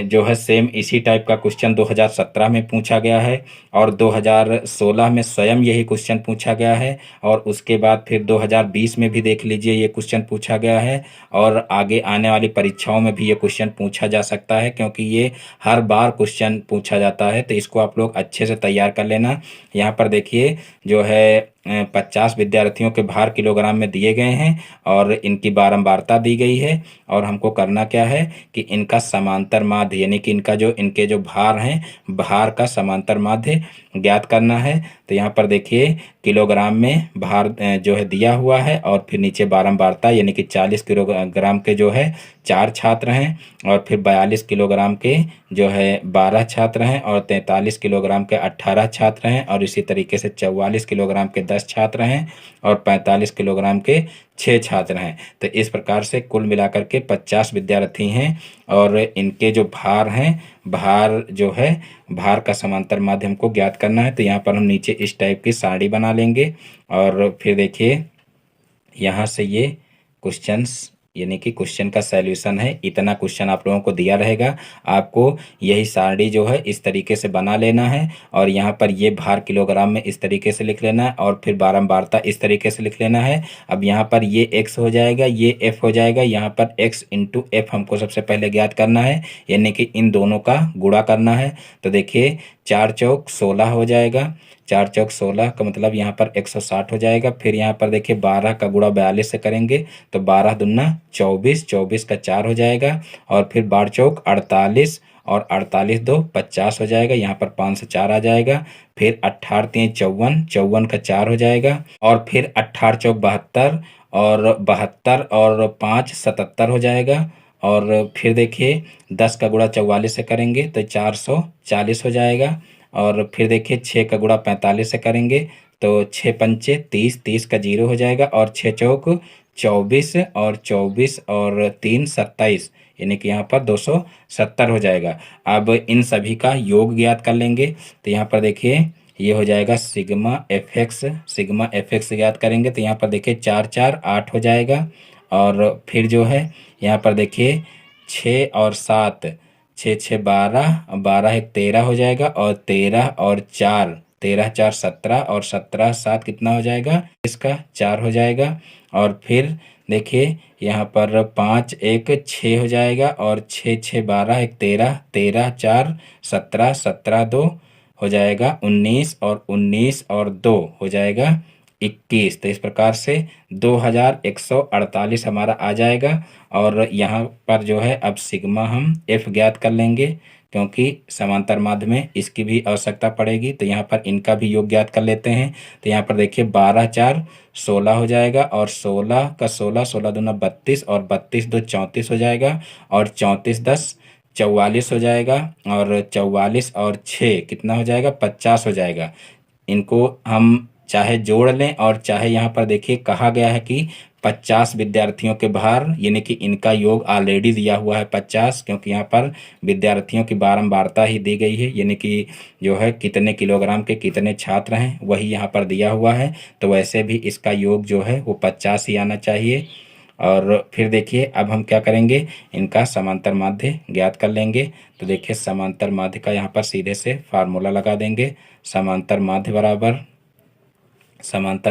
जो है सेम इसी टाइप का क्वेश्चन 2017 में पूछा गया है और 2016 में स्वयं यही क्वेश्चन पूछा गया है और उसके बाद फिर 2020 में भी देख लीजिए ये क्वेश्चन पूछा गया है और आगे आने वाली परीक्षाओं में भी ये क्वेश्चन पूछा जा सकता है, क्योंकि ये हर बार क्वेश्चन पूछा जाता है। तो इसको आप लोग अच्छे से तैयार कर लेना। यहाँ पर देखिए जो है 50 विद्यार्थियों के भार किलोग्राम में दिए गए हैं और इनकी बारंबारता दी गई है और हमको करना क्या है कि इनका समांतर माध्य यानी कि इनके जो भार हैं, भार का समांतर माध्य ज्ञात करना है। तो यहाँ पर देखिए किलोग्राम में भार जो है दिया हुआ है और फिर नीचे बारंबारता यानी कि 40 किलोग्राम के जो है 4 छात्र हैं और फिर 42 किलोग्राम के जो है 12 छात्र हैं और 43 किलोग्राम के 18 छात्र हैं और इसी तरीके से 44 किलोग्राम के 10 छात्र हैं और 45 किलोग्राम के 6 छात्र हैं। तो इस प्रकार से कुल मिलाकर के 50 विद्यार्थी हैं और इनके जो भार हैं, भार जो है भार का समांतर माध्य हमको ज्ञात करना है। तो यहाँ पर हम नीचे इस टाइप की सारणी बना लेंगे और फिर देखिए यहाँ से ये क्वेश्चंस यानी कि क्वेश्चन का सॉल्यूशन है। इतना क्वेश्चन आप लोगों को दिया रहेगा, आपको यही सारणी जो है इस तरीके से बना लेना है और यहाँ पर ये भार किलोग्राम में इस तरीके से लिख लेना है और फिर बारंबारता इस तरीके से लिख लेना है। अब यहाँ पर ये x हो जाएगा, ये f हो जाएगा, यहाँ पर x इंटू एफ हमको सबसे पहले ज्ञात करना है, यानी कि इन दोनों का गुणा करना है। तो देखिए 4 चौक 16 हो जाएगा, 4 चौक 16 का मतलब यहाँ पर 160 हो जाएगा। फिर यहाँ पर देखिए 12 का गुणा 42 से करेंगे तो 12 दूना 24, 24 का 4 हो जाएगा और फिर 12 चौक 48 और 48 दो 50 हो जाएगा, यहाँ पर 5 से 4 आ जाएगा। फिर 18 3 54, 54 का 4 हो जाएगा और फिर 18 चौक 72 और 72 और 5 77 हो जाएगा। और फिर देखिए 10 का गुणा 44 से करेंगे तो 440 हो जाएगा और फिर देखिए 6 का गुणा 45 से करेंगे तो 6 पंचे 30, 30 का 0 हो जाएगा और 6 चौक 24 और 24 और 3 27, यानी कि यहाँ पर 270 हो जाएगा। अब इन सभी का योग ज्ञात कर लेंगे तो यहाँ पर देखिए ये हो जाएगा sigma F x, sigma F x ज्ञात करेंगे तो यहाँ पर देखिए 4 4 8 हो जाएगा और फिर जो है यहाँ पर देखिए 6 और 7, 6 6 12, 12 एक 13 हो जाएगा और 13 और 4, 13 4 17 और 17 7 कितना हो जाएगा, इसका 4 हो जाएगा। और फिर देखिए यहाँ पर 5 1 6 हो जाएगा और 6 6 12 एक 13, 13 4 17, 17 2 हो जाएगा 19 और 19 और 2 हो जाएगा 21। तो इस प्रकार से 2148 हमारा आ जाएगा। और यहाँ पर जो है अब सिग्मा हम एफ ज्ञात कर लेंगे क्योंकि समांतर माध्य में इसकी भी आवश्यकता पड़ेगी। तो यहाँ पर इनका भी योग ज्ञात कर लेते हैं। तो यहाँ पर देखिए 12 4 16 हो जाएगा और 16 का 16, 16 दूना 32 और 32 दो 34 हो जाएगा और 34 10 44 हो जाएगा और 44 और 6 कितना हो जाएगा, 50 हो जाएगा। इनको हम चाहे जोड़ लें और चाहे यहाँ पर देखिए कहा गया है कि 50 विद्यार्थियों के भार, यानी कि इनका योग ऑलरेडी दिया हुआ है 50, क्योंकि यहाँ पर विद्यार्थियों की बारंबारता ही दी गई है, यानी कि जो है कितने किलोग्राम के कितने छात्र हैं वही यहाँ पर दिया हुआ है। तो वैसे भी इसका योग जो है वो 50 ही आना चाहिए। और फिर देखिए अब हम क्या करेंगे, इनका समांतर माध्य ज्ञात कर लेंगे। तो देखिए समांतर माध्य का यहाँ पर सीधे से फार्मूला लगा देंगे। समांतर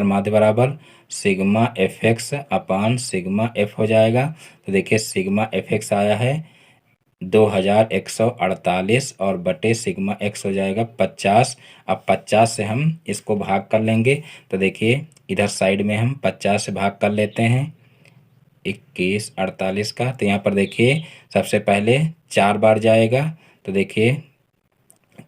माध्य बराबर सिग्मा एफ एक्स अपान सिग्मा एफ हो जाएगा। तो देखिए सिग्मा एफ एक्स आया है 2148 और बटे सिग्मा एक्स हो जाएगा 50। अब 50 से हम इसको भाग कर लेंगे। तो देखिए इधर साइड में हम 50 से भाग कर लेते हैं 21 48 का। तो यहाँ पर देखिए सबसे पहले 4 बार जाएगा। तो देखिए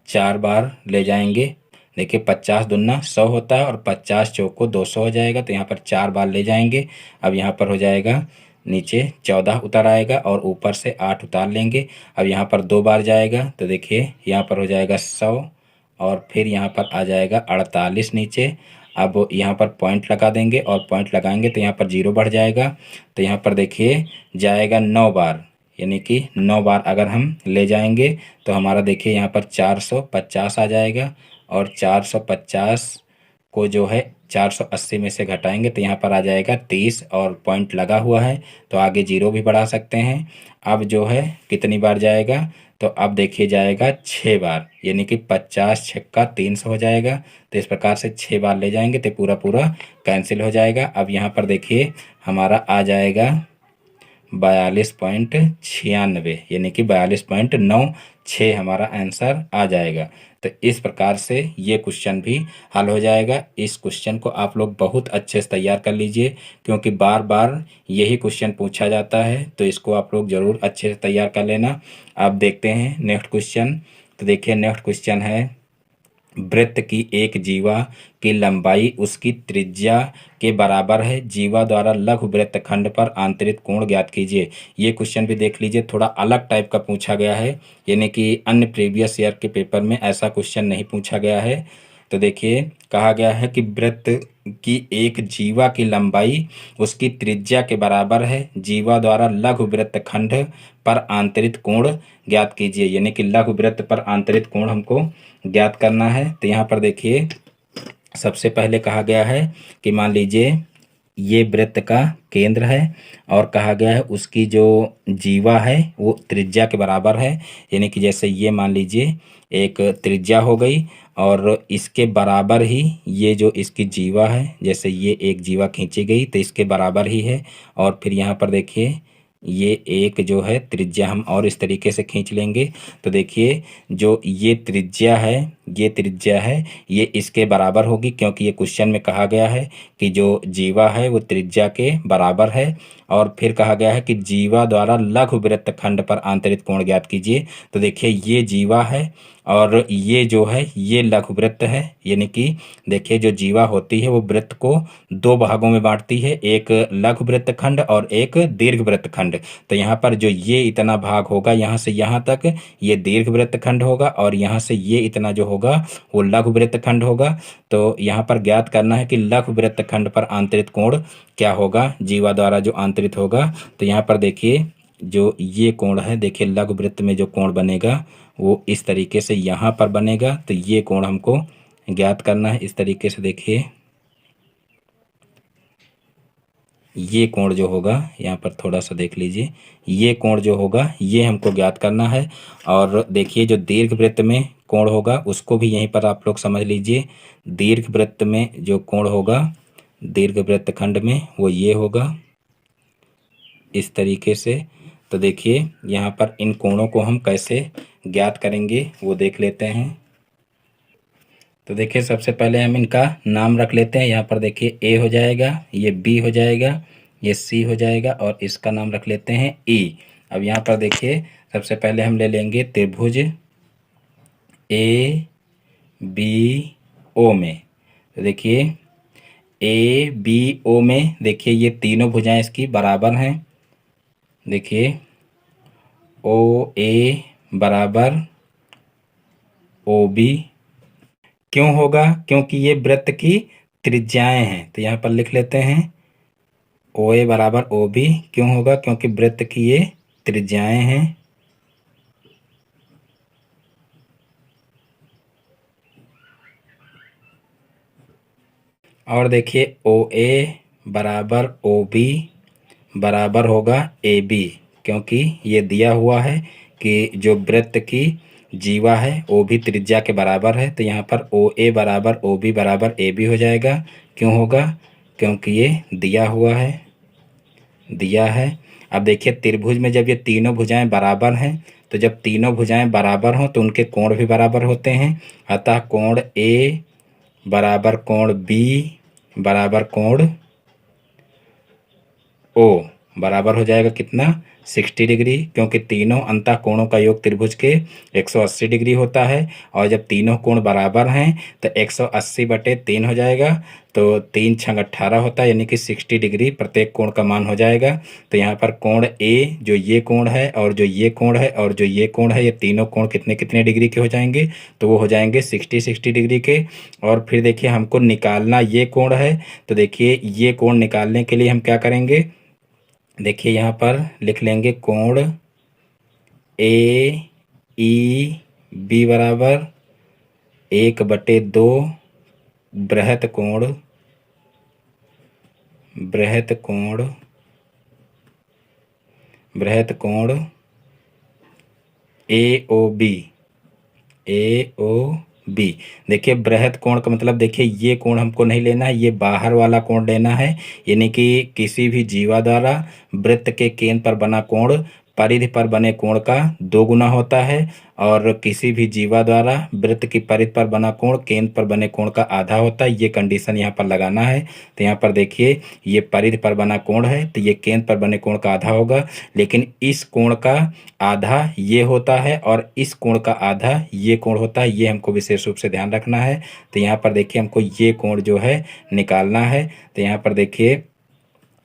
4 बार ले जाएंगे। देखिए 50 दूना 100 होता है और 50 चौको 200 हो जाएगा। तो यहाँ पर 4 बार ले जाएंगे। अब यहाँ पर हो जाएगा नीचे 14 उतर आएगा और ऊपर से 8 उतार लेंगे। अब यहाँ पर 2 बार जाएगा। तो देखिए यहाँ पर हो जाएगा 100 और फिर यहाँ पर आ जाएगा 48 नीचे। अब यहाँ पर पॉइंट लगा देंगे और पॉइंट लगाएंगे तो यहाँ पर 0 बढ़ जाएगा। तो यहाँ पर देखिए जाएगा 9 बार, यानी कि 9 बार अगर हम ले जाएंगे तो हमारा देखिए यहाँ पर 450 आ जाएगा और 450 को जो है 480 में से घटाएंगे तो यहाँ पर आ जाएगा 30 और पॉइंट लगा हुआ है तो आगे 0 भी बढ़ा सकते हैं। अब जो है कितनी बार जाएगा, तो अब देखिए जाएगा 6 बार, यानी कि 50 छक्का 300 हो जाएगा। तो इस प्रकार से 6 बार ले जाएंगे तो पूरा पूरा कैंसिल हो जाएगा। अब यहाँ पर देखिए हमारा आ जाएगा 42.96, यानी कि 42.96 हमारा आंसर आ जाएगा। तो इस प्रकार से ये क्वेश्चन भी हल हो जाएगा। इस क्वेश्चन को आप लोग बहुत अच्छे से तैयार कर लीजिए क्योंकि बार बार यही क्वेश्चन पूछा जाता है, तो इसको आप लोग ज़रूर अच्छे से तैयार कर लेना। अब देखते हैं नेक्स्ट क्वेश्चन। तो देखिए नेक्स्ट क्वेश्चन है वृत्त की एक जीवा की लंबाई उसकी त्रिज्या के बराबर है, जीवा द्वारा लघु वृत्तखंड पर आंतरिक कोण ज्ञात कीजिए। ये क्वेश्चन भी देख लीजिए, थोड़ा अलग टाइप का पूछा गया है, यानी कि अन्य प्रीवियस ईयर के पेपर में ऐसा क्वेश्चन नहीं पूछा गया है। तो देखिए कहा गया है कि वृत्त की एक जीवा की लंबाई उसकी त्रिज्या के बराबर है, जीवा द्वारा लघु वृत्तखंड पर आंतरिक कोण ज्ञात कीजिए, यानी कि लघु वृत्त पर आंतरिक कोण हमको ज्ञात करना है। तो यहाँ पर देखिए सबसे पहले कहा गया है कि मान लीजिए ये वृत्त का केंद्र है और कहा गया है उसकी जो जीवा है वो त्रिज्या के बराबर है। यानी कि जैसे ये मान लीजिए एक त्रिज्या हो गई और इसके बराबर ही ये जो इसकी जीवा है, जैसे ये एक जीवा खींची गई तो इसके बराबर ही है। और फिर यहाँ पर देखिए ये एक जो है त्रिज्या हम और इस तरीके से खींच लेंगे तो देखिए जो ये त्रिज्या है, ये त्रिज्या है, ये इसके बराबर होगी क्योंकि ये क्वेश्चन में कहा गया है कि जो जीवा है वो त्रिज्या के बराबर है। और फिर कहा गया है कि जीवा द्वारा लघु वृत्तखंड पर आंतरिक कोण ज्ञात कीजिए। तो देखिए ये जीवा है और ये जो है ये लघु वृत्त है। यानी कि देखिए जो जीवा होती है वो वृत्त को दो भागों में बांटती है, एक लघु वृत्तखंड और एक दीर्घ वृत्तखंड। तो यहाँ पर जो ये इतना भाग होगा यहाँ से यहाँ तक ये दीर्घ वृत्तखंड होगा और यहाँ से ये इतना जो होगा वो लघु वृत्तखंड होगा। तो यहाँ पर ज्ञात करना है कि लघु वृत्तखंड पर आंतरिक कोण क्या होगा, जीवा द्वारा जो आंतरित होगा। तो यहाँ पर देखिए जो ये कोण है, देखिए लघु वृत्त में जो कोण बनेगा वो इस तरीके से यहाँ पर बनेगा। तो ये कोण हमको ज्ञात करना है इस तरीके से। देखिए ये कोण जो होगा यहाँ पर थोड़ा सा देख लीजिए, ये कोण जो होगा ये हमको ज्ञात करना है। और देखिए जो दीर्घ वृत्त में कोण होगा उसको भी यहीं पर आप लोग समझ लीजिए। दीर्घ वृत्त में जो कोण होगा दीर्घ वृत्तखंड में वो ये होगा इस तरीके से। तो देखिए यहाँ पर इन कोणों को हम कैसे ज्ञात करेंगे वो देख लेते हैं। तो देखिए सबसे पहले हम इनका नाम रख लेते हैं। यहाँ पर देखिए ए हो जाएगा, ये बी हो जाएगा, ये सी हो जाएगा और इसका नाम रख लेते हैं ई। अब यहाँ पर देखिए सबसे पहले हम ले लेंगे त्रिभुज ए बी ओ में। तो देखिए ए बी ओ में देखिए ये तीनों भुजाएं इसकी बराबर हैं। देखिए ओ ए बराबर ओ बी। क्यों होगा? क्योंकि ये वृत्त की त्रिज्याएं हैं। तो यहाँ पर लिख लेते हैं ओ ए बराबर ओ बी। क्यों होगा? क्योंकि वृत्त की ये त्रिज्याएं हैं। और देखिए ओ ए बराबर ओ बी बराबर होगा ए बी, क्योंकि ये दिया हुआ है कि जो वृत्त की जीवा है वो भी त्रिज्या के बराबर है। तो यहाँ पर ओ ए बराबर ओ बी बराबर ए बी हो जाएगा। क्यों होगा? क्योंकि ये दिया हुआ है, दिया है। अब देखिए त्रिभुज में जब ये तीनों भुजाएं बराबर हैं तो जब तीनों भुजाएं बराबर हों तो उनके कोण भी बराबर होते हैं। अतः कोण ए बराबर कोण बी बराबर कोण ओ बराबर हो जाएगा कितना? 60 डिग्री, क्योंकि तीनों अंतः कोणों का योग त्रिभुज के 180 डिग्री होता है। और जब तीनों कोण बराबर हैं तो 180/3 हो जाएगा। तो 3 छंग 18 होता है, यानी कि 60 डिग्री प्रत्येक कोण का मान हो जाएगा। तो यहाँ पर कोण ए जो ये कोण है और जो ये कोण है और जो ये कोण है, ये तीनों कोण कितने कितने डिग्री के हो जाएंगे? तो वो हो जाएंगे 60 डिग्री के। और फिर देखिए हमको निकालना ये कोण है। तो देखिए ये कोण निकालने के लिए हम क्या करेंगे? देखिए यहाँ पर लिख लेंगे कोण ए ई बी बराबर 1/2 बृहत कोण ए ओ बी। देखिए बृहत कोण का मतलब देखिए ये कोण हमको नहीं लेना है, ये बाहर वाला कोण लेना है। यानी कि किसी भी जीवा द्वारा वृत्त के केंद्र पर बना कोण परिधि पर बने कोण का 2 गुना होता है और किसी भी जीवा द्वारा वृत्त की परिधि पर बना कोण केंद्र पर बने कोण का आधा होता है। ये कंडीशन यहाँ पर लगाना है। तो यहाँ पर देखिए ये परिधि पर बना कोण है तो ये केंद्र पर बने कोण का आधा होगा, लेकिन इस कोण का आधा ये होता है और इस कोण का आधा ये कोण होता है। ये हमको विशेष रूप से ध्यान रखना है। तो यहाँ पर देखिए हमको ये कोण जो है निकालना है। तो यहाँ पर देखिए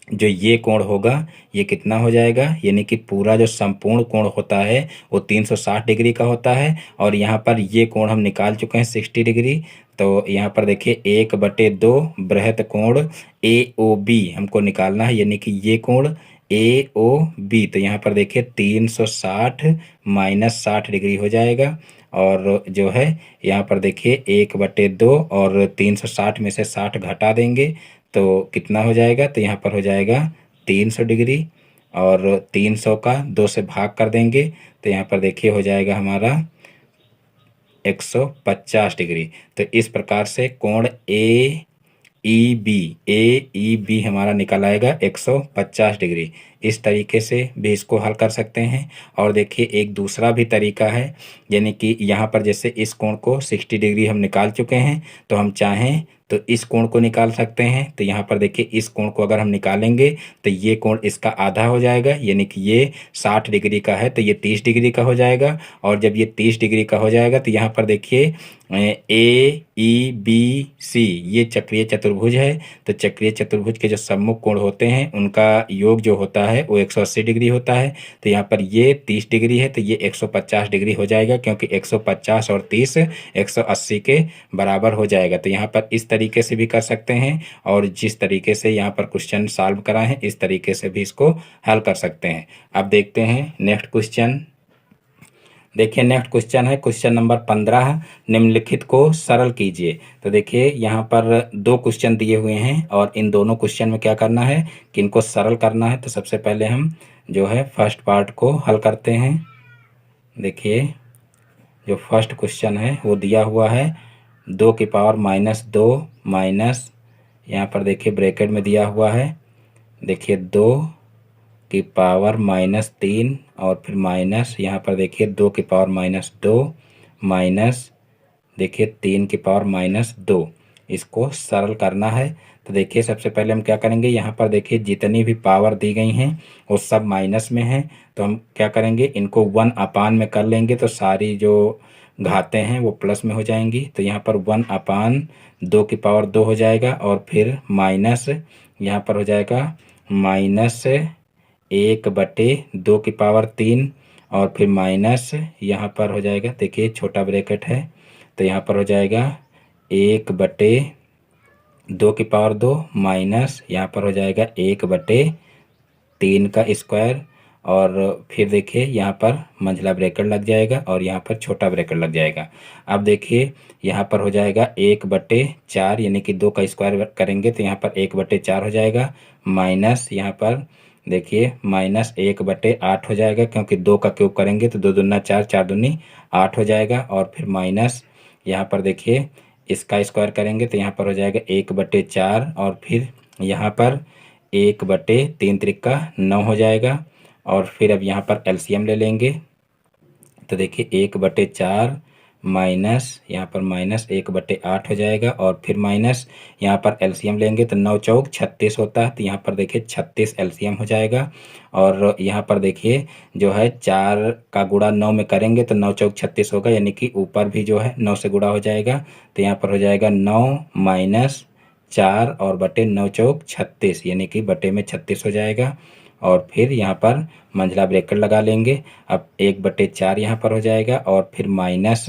जो ये कोण होगा ये कितना हो जाएगा? यानी कि पूरा जो संपूर्ण कोण होता है वो 360 डिग्री का होता है और यहाँ पर ये कोण हम निकाल चुके हैं 60 डिग्री। तो यहाँ पर देखिए 1/2 बृहत कोण ए ओ बी हमको निकालना है, यानी कि ये कोण ए ओ बी। तो यहाँ पर देखिए 360 - 60 डिग्री हो जाएगा। और जो है यहाँ पर देखिए 1/2 और 360 में से 60 घटा देंगे तो कितना हो जाएगा, तो यहाँ पर हो जाएगा 300 डिग्री, और 300 का 2 से भाग कर देंगे तो यहाँ पर देखिए हो जाएगा हमारा 150 डिग्री। तो इस प्रकार से कोण ए ई बी हमारा निकल आएगा 150 डिग्री। इस तरीके से भी इसको हल कर सकते हैं। और देखिए एक दूसरा भी तरीका है, यानी कि यहाँ पर जैसे इस कोण को 60 डिग्री हम निकाल चुके हैं, तो हम चाहें तो इस कोण को निकाल सकते हैं। तो यहाँ पर देखिए इस कोण को अगर हम निकालेंगे तो ये कोण इसका आधा हो जाएगा, यानी कि ये 60 डिग्री का है तो ये 30 डिग्री का हो जाएगा। और जब ये 30 डिग्री का हो जाएगा तो यहाँ पर देखिए AEBC ये चक्रीय चतुर्भुज है। तो चक्रीय चतुर्भुज के जो सम्मुख कोण होते हैं उनका योग जो होता है वो 180 डिग्री होता है। तो यहाँ पर ये 30 डिग्री है तो ये 150 डिग्री हो जाएगा, क्योंकि 150 और 30 180 के बराबर हो जाएगा। तो यहाँ पर इस तरीके से भी कर सकते हैं, और जिस तरीके से यहाँ पर क्वेश्चन सॉल्व करा है इस तरीके से भी इसको हल कर सकते हैं। अब देखते हैं नेक्स्ट क्वेश्चन। देखिए नेक्स्ट क्वेश्चन है क्वेश्चन नंबर 15, निम्नलिखित को सरल कीजिए। तो देखिए यहाँ पर 2 क्वेश्चन दिए हुए हैं और इन दोनों क्वेश्चन में क्या करना है कि इनको सरल करना है। तो सबसे पहले हम जो है फर्स्ट पार्ट को हल करते हैं। देखिए जो फर्स्ट क्वेश्चन है वो दिया हुआ है 2 की पावर -2 माइनस, यहाँ पर देखिए ब्रैकेट में दिया हुआ है, देखिए 2 की पावर -3 और फिर माइनस, यहाँ पर देखिए 2 की पावर -2 माइनस, देखिए 3 की पावर -2। इसको सरल करना है। तो देखिए सबसे पहले हम क्या करेंगे, यहाँ पर देखिए जितनी भी पावर दी गई हैं वो सब माइनस में हैं। तो हम क्या करेंगे, इनको 1 में कर लेंगे तो सारी जो घातें हैं वो प्लस में हो जाएंगी। तो यहाँ पर 1/2 की पावर 2 हो जाएगा, और फिर माइनस यहाँ पर हो जाएगा -1/2 की पावर 3, और फिर माइनस यहाँ पर हो जाएगा, देखिए छोटा ब्रैकेट है तो यहाँ पर हो जाएगा 1/2 की पावर 2 माइनस, यहाँ पर हो जाएगा 1/3 का स्क्वायर, और फिर देखिए यहाँ पर मंझला ब्रैकेट लग जाएगा और यहाँ पर छोटा ब्रैकेट लग जाएगा। अब देखिए यहाँ पर हो जाएगा 1/4, यानी कि 2 का स्क्वायर करेंगे तो यहाँ पर 1/4 हो जाएगा, माइनस यहाँ पर देखिए -1/8 हो जाएगा, क्योंकि 2 का क्यूब करेंगे तो 2 दूना 4, 4 दूनी 8 हो जाएगा। और फिर माइनस यहाँ पर देखिए इसका स्क्वायर करेंगे तो यहाँ पर हो जाएगा 1/4, और फिर यहाँ पर 1/3 त्रिका 9 हो जाएगा। और फिर अब यहाँ पर एलसीएम ले लेंगे तो देखिए 1/4 माइनस यहाँ पर -1/8 हो जाएगा, और फिर माइनस यहाँ पर एलसीएम लेंगे तो 9 चौक 36 होता है। तो यहाँ पर देखिए 36 एलसीएम हो जाएगा। और यहाँ पर देखिए जो है 4 का गुणा 9 में करेंगे तो 9 चौक 36 होगा, यानी कि ऊपर भी जो है 9 से गुणा हो जाएगा। तो यहाँ पर हो जाएगा 9 माइनस 4 और बटे 9 चौक 36, यानी कि बटे में 36 हो जाएगा। और फिर यहाँ पर मंझला ब्रैकेट लगा लेंगे। अब 1/4 यहाँ पर हो जाएगा, और फिर माइनस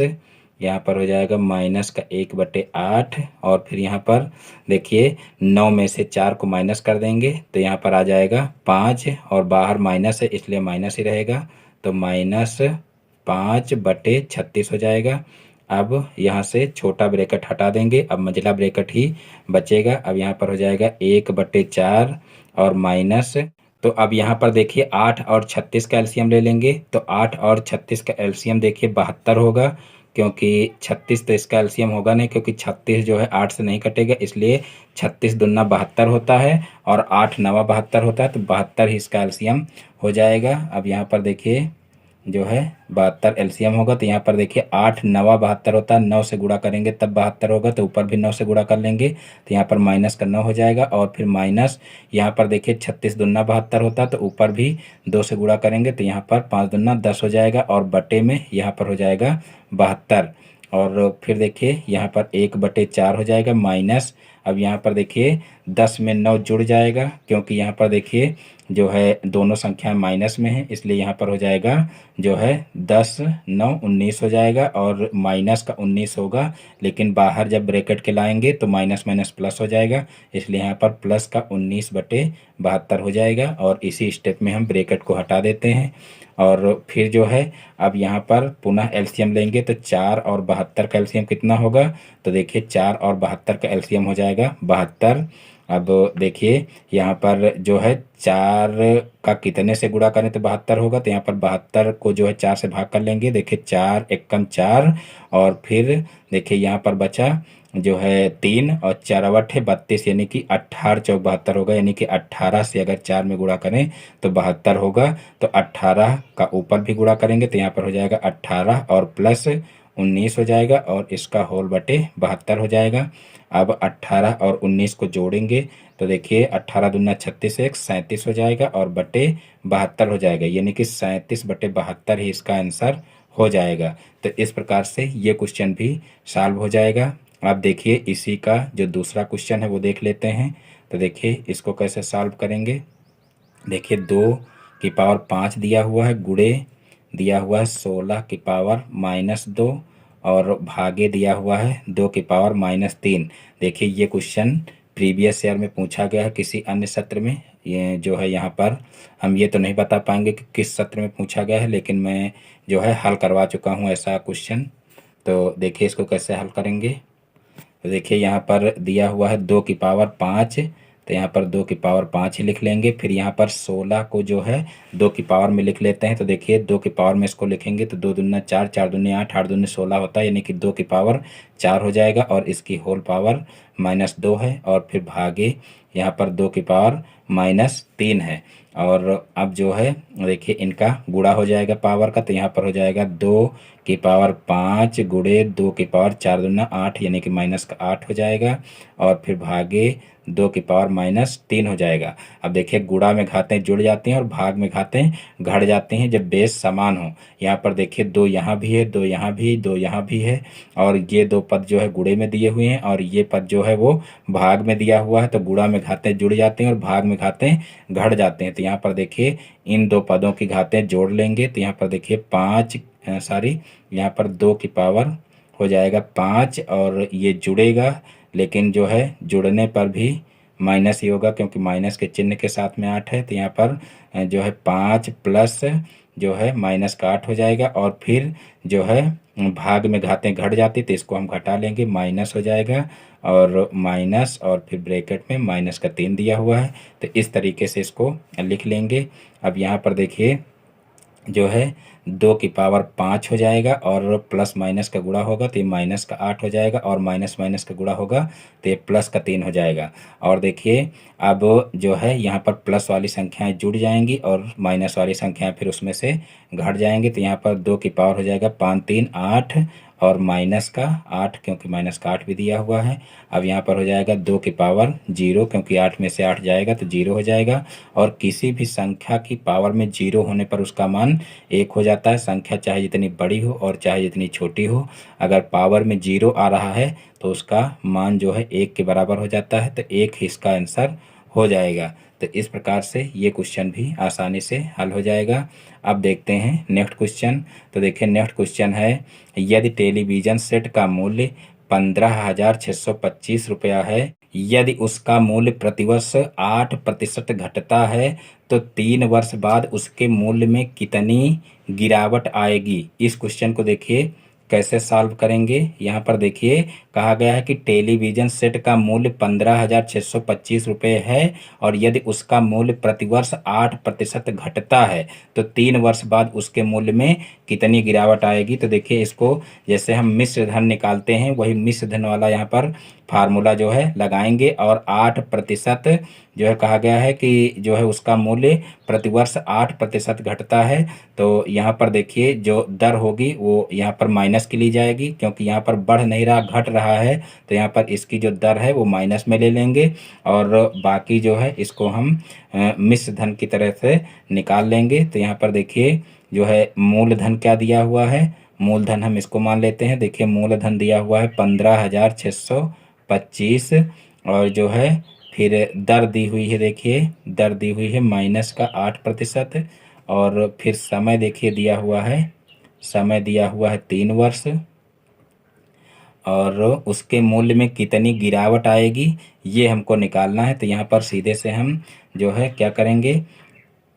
यहाँ पर हो जाएगा माइनस का 1/8, और फिर यहाँ पर देखिए 9 में से 4 को माइनस कर देंगे तो यहाँ पर आ जाएगा 5, और बाहर माइनस है इसलिए माइनस ही रहेगा, तो -5/36 हो जाएगा। अब यहाँ से छोटा ब्रैकेट हटा देंगे, अब मंझला ब्रैकेट ही बचेगा। अब यहाँ पर हो जाएगा 1/4 और माइनस, तो अब यहाँ पर देखिए 8 और 36 का एलसीएम ले लेंगे तो 8 और 36 का एलसीएम देखिए 72 होगा, क्योंकि 36 तो इसका एलसीएम होगा नहीं, क्योंकि 36 जो है 8 से नहीं कटेगा, इसलिए 36 दूना 72 होता है और 8 नवा 72 होता है, तो 72 ही इसका एलसीएम हो जाएगा। अब यहाँ पर देखिए जो है 72 एलसीएम होगा, तो यहाँ पर देखिए 8 नवा 72 होता है, 9 से गुणा करेंगे तब 72 होगा, तो ऊपर भी 9 से गुणा कर लेंगे तो यहाँ पर माइनस का 9 हो जाएगा। और फिर माइनस यहाँ पर देखिए 36 दूना 72 होता है, तो ऊपर भी 2 से गुणा करेंगे तो यहाँ पर 5 दूना 10 हो जाएगा, और बटे में यहाँ पर हो जाएगा 72। और फिर देखिए यहाँ पर 1/4 हो जाएगा माइनस, अब यहाँ पर देखिए 10 में 9 जुड़ जाएगा, क्योंकि यहाँ पर देखिए जो है दोनों संख्याएं माइनस में है, इसलिए यहाँ पर हो जाएगा जो है 10 9 19 हो जाएगा, और माइनस का 19 होगा, लेकिन बाहर जब ब्रैकेट के लाएंगे तो माइनस माइनस प्लस हो जाएगा, इसलिए यहाँ पर प्लस का 19/72 हो जाएगा। और इसी स्टेप में हम ब्रैकेट को हटा देते हैं। और फिर जो है अब यहाँ पर पुनः एलसीएम लेंगे तो 4 और 72 का एलसीएम कितना होगा, तो देखिए 4 और 72 का एलसीएम हो जाएगा 72, अब देखिए यहाँ पर जो है 4 का कितने से गुणा करें तो 72 होगा, तो यहाँ पर 72 को जो है 4 से भाग कर लेंगे। देखिए 4 एकम 4, और फिर देखिए यहाँ पर बचा जो है 3 और 4 अवट है 32, यानी कि 18 चौक 72 होगा। यानी कि 18 से अगर 4 में गुणा करें तो 72 होगा। तो 18 का ऊपर भी गुणा करेंगे तो यहाँ पर हो जाएगा 18 और प्लस 19 हो जाएगा, और इसका होल बटे 72 हो जाएगा। अब 18 और 19 को जोड़ेंगे तो देखिए 18 दूना 36, एक 37 हो जाएगा और बटे 72 हो जाएगा। यानी कि 37 बटे 72 ही इसका आंसर हो जाएगा। तो इस प्रकार से ये क्वेश्चन भी सॉल्व हो जाएगा। अब देखिए इसी का जो दूसरा क्वेश्चन है वो देख लेते हैं। तो देखिए इसको कैसे सॉल्व करेंगे। देखिए 2 की पावर 5 दिया हुआ है, गुणे दिया हुआ है 16 की पावर -2, और भागे दिया हुआ है 2 की पावर -3। देखिए ये क्वेश्चन प्रीवियस ईयर में पूछा गया है किसी अन्य सत्र में। ये जो है यहाँ पर हम ये तो नहीं बता पाएंगे कि किस सत्र में पूछा गया है, लेकिन मैं जो है हल करवा चुका हूँ ऐसा क्वेश्चन। तो देखिए इसको कैसे हल करेंगे। तो देखिए यहाँ पर दिया हुआ है 2 की पावर 5, तो यहाँ पर 2 की पावर 5 ही लिख लेंगे। फिर यहाँ पर 16 को जो है 2 की पावर में लिख लेते हैं। तो देखिए 2 की पावर में इसको लिखेंगे तो 2 दूना 4, 4 दूनी 8, 8 दूनी 16 होता है, यानी कि 2 की पावर 4 हो जाएगा, और इसकी होल पावर -2 है। और फिर भागे यहाँ पर 2 की पावर -3 है। और अब जो है देखिए इनका गुणा हो जाएगा पावर का, तो यहाँ पर हो जाएगा 2 की पावर 5 गुणे 2 की पावर 4 दूना 8, यानी कि -8 हो जाएगा, और फिर भागे 2 की पावर -3 हो जाएगा। अब देखिए गुणा में घातें जुड़ जाती हैं और भाग में घातें घट जाती हैं जब बेस समान हो। यहाँ पर देखिए 2 यहाँ भी है, 2 यहाँ भी, 2 यहाँ भी है, और ये 2 पद जो है गुणे में दिए हुए हैं, और ये पद जो है वो भाग में दिया हुआ है। तो गुणा में घातें जुड़ जाती हैं और भाग में घातें घट जाते हैं। तो यहाँ पर देखिए इन 2 पदों की घातें जोड़ लेंगे तो यहाँ पर देखिए 5 सॉरी यहाँ पर 2 की पावर हो जाएगा 5, और ये जुड़ेगा, लेकिन जो है जुड़ने पर भी माइनस ही होगा क्योंकि माइनस के चिन्ह के साथ में 8 है। तो यहाँ पर जो है 5 प्लस जो है -8 हो जाएगा, और फिर जो है भाग में घातें घट जाती तो इसको हम घटा लेंगे, माइनस हो जाएगा, और माइनस और फिर ब्रैकेट में -3 दिया हुआ है। तो इस तरीके से इसको लिख लेंगे। अब यहाँ पर देखिए जो है 2 की पावर 5 हो जाएगा, और प्लस माइनस का गुणा होगा तो ये -8 हो जाएगा, और माइनस माइनस का गुणा होगा तो ये +3 हो जाएगा। और देखिए अब जो है यहाँ पर प्लस वाली संख्याएं जुड़ जाएंगी और माइनस वाली संख्याएं फिर उसमें से घट जाएंगी। तो यहाँ पर 2 की पावर हो जाएगा 5 3 8, और माइनस का 8 क्योंकि माइनस का 8 भी दिया हुआ है। अब यहाँ पर हो जाएगा 2 की पावर 0, क्योंकि 8 में से 8 जाएगा तो 0 हो जाएगा। और किसी भी संख्या की पावर में 0 होने पर उसका मान 1 हो जाता है। संख्या चाहे जितनी बड़ी हो और चाहे जितनी छोटी हो, अगर पावर में 0 आ रहा है तो उसका मान जो है 1 के बराबर हो जाता है। तो 1 ही इसका आंसर हो जाएगा। तो इस प्रकार से ये क्वेश्चन भी आसानी से हल हो जाएगा। अब देखते हैं नेक्स्ट क्वेश्चन। तो देखिए नेक्स्ट क्वेश्चन है, यदि टेलीविज़न सेट का मूल्य 15,625 रुपया है, यदि उसका मूल्य प्रतिवर्ष 8% घटता है तो 3 वर्ष बाद उसके मूल्य में कितनी गिरावट आएगी। इस क्वेश्चन को देखिए कैसे सॉल्व करेंगे। यहाँ पर देखिए कहा गया है कि टेलीविज़न सेट का मूल्य 15,625 रुपये है, और यदि उसका मूल्य प्रतिवर्ष 8% घटता है तो 3 वर्ष बाद उसके मूल्य में कितनी गिरावट आएगी। तो देखिए इसको जैसे हम मिश्र धन निकालते हैं वही मिश्र धन वाला यहाँ पर फार्मूला जो है लगाएंगे, और 8% जो है कहा गया है कि जो है उसका मूल्य प्रतिवर्ष 8% घटता है। तो यहाँ पर देखिए जो दर होगी वो यहाँ पर माइनस की ली जाएगी, क्योंकि यहाँ पर बढ़ नहीं रहा घट रहा है। तो यहाँ पर इसकी जो दर है वो माइनस में ले लेंगे, और बाकी जो है इसको हम मिश्र धन की तरह से निकाल लेंगे। तो यहाँ पर देखिए जो है मूलधन क्या दिया हुआ है, मूलधन हम इसको मान लेते हैं। देखिए मूलधन दिया हुआ है 15,625, और जो है फिर दर दी हुई है, देखिए दर दी हुई है -8%, और फिर समय देखिए दिया हुआ है, समय दिया हुआ है 3 वर्ष, और उसके मूल्य में कितनी गिरावट आएगी ये हमको निकालना है। तो यहाँ पर सीधे से हम जो है क्या करेंगे,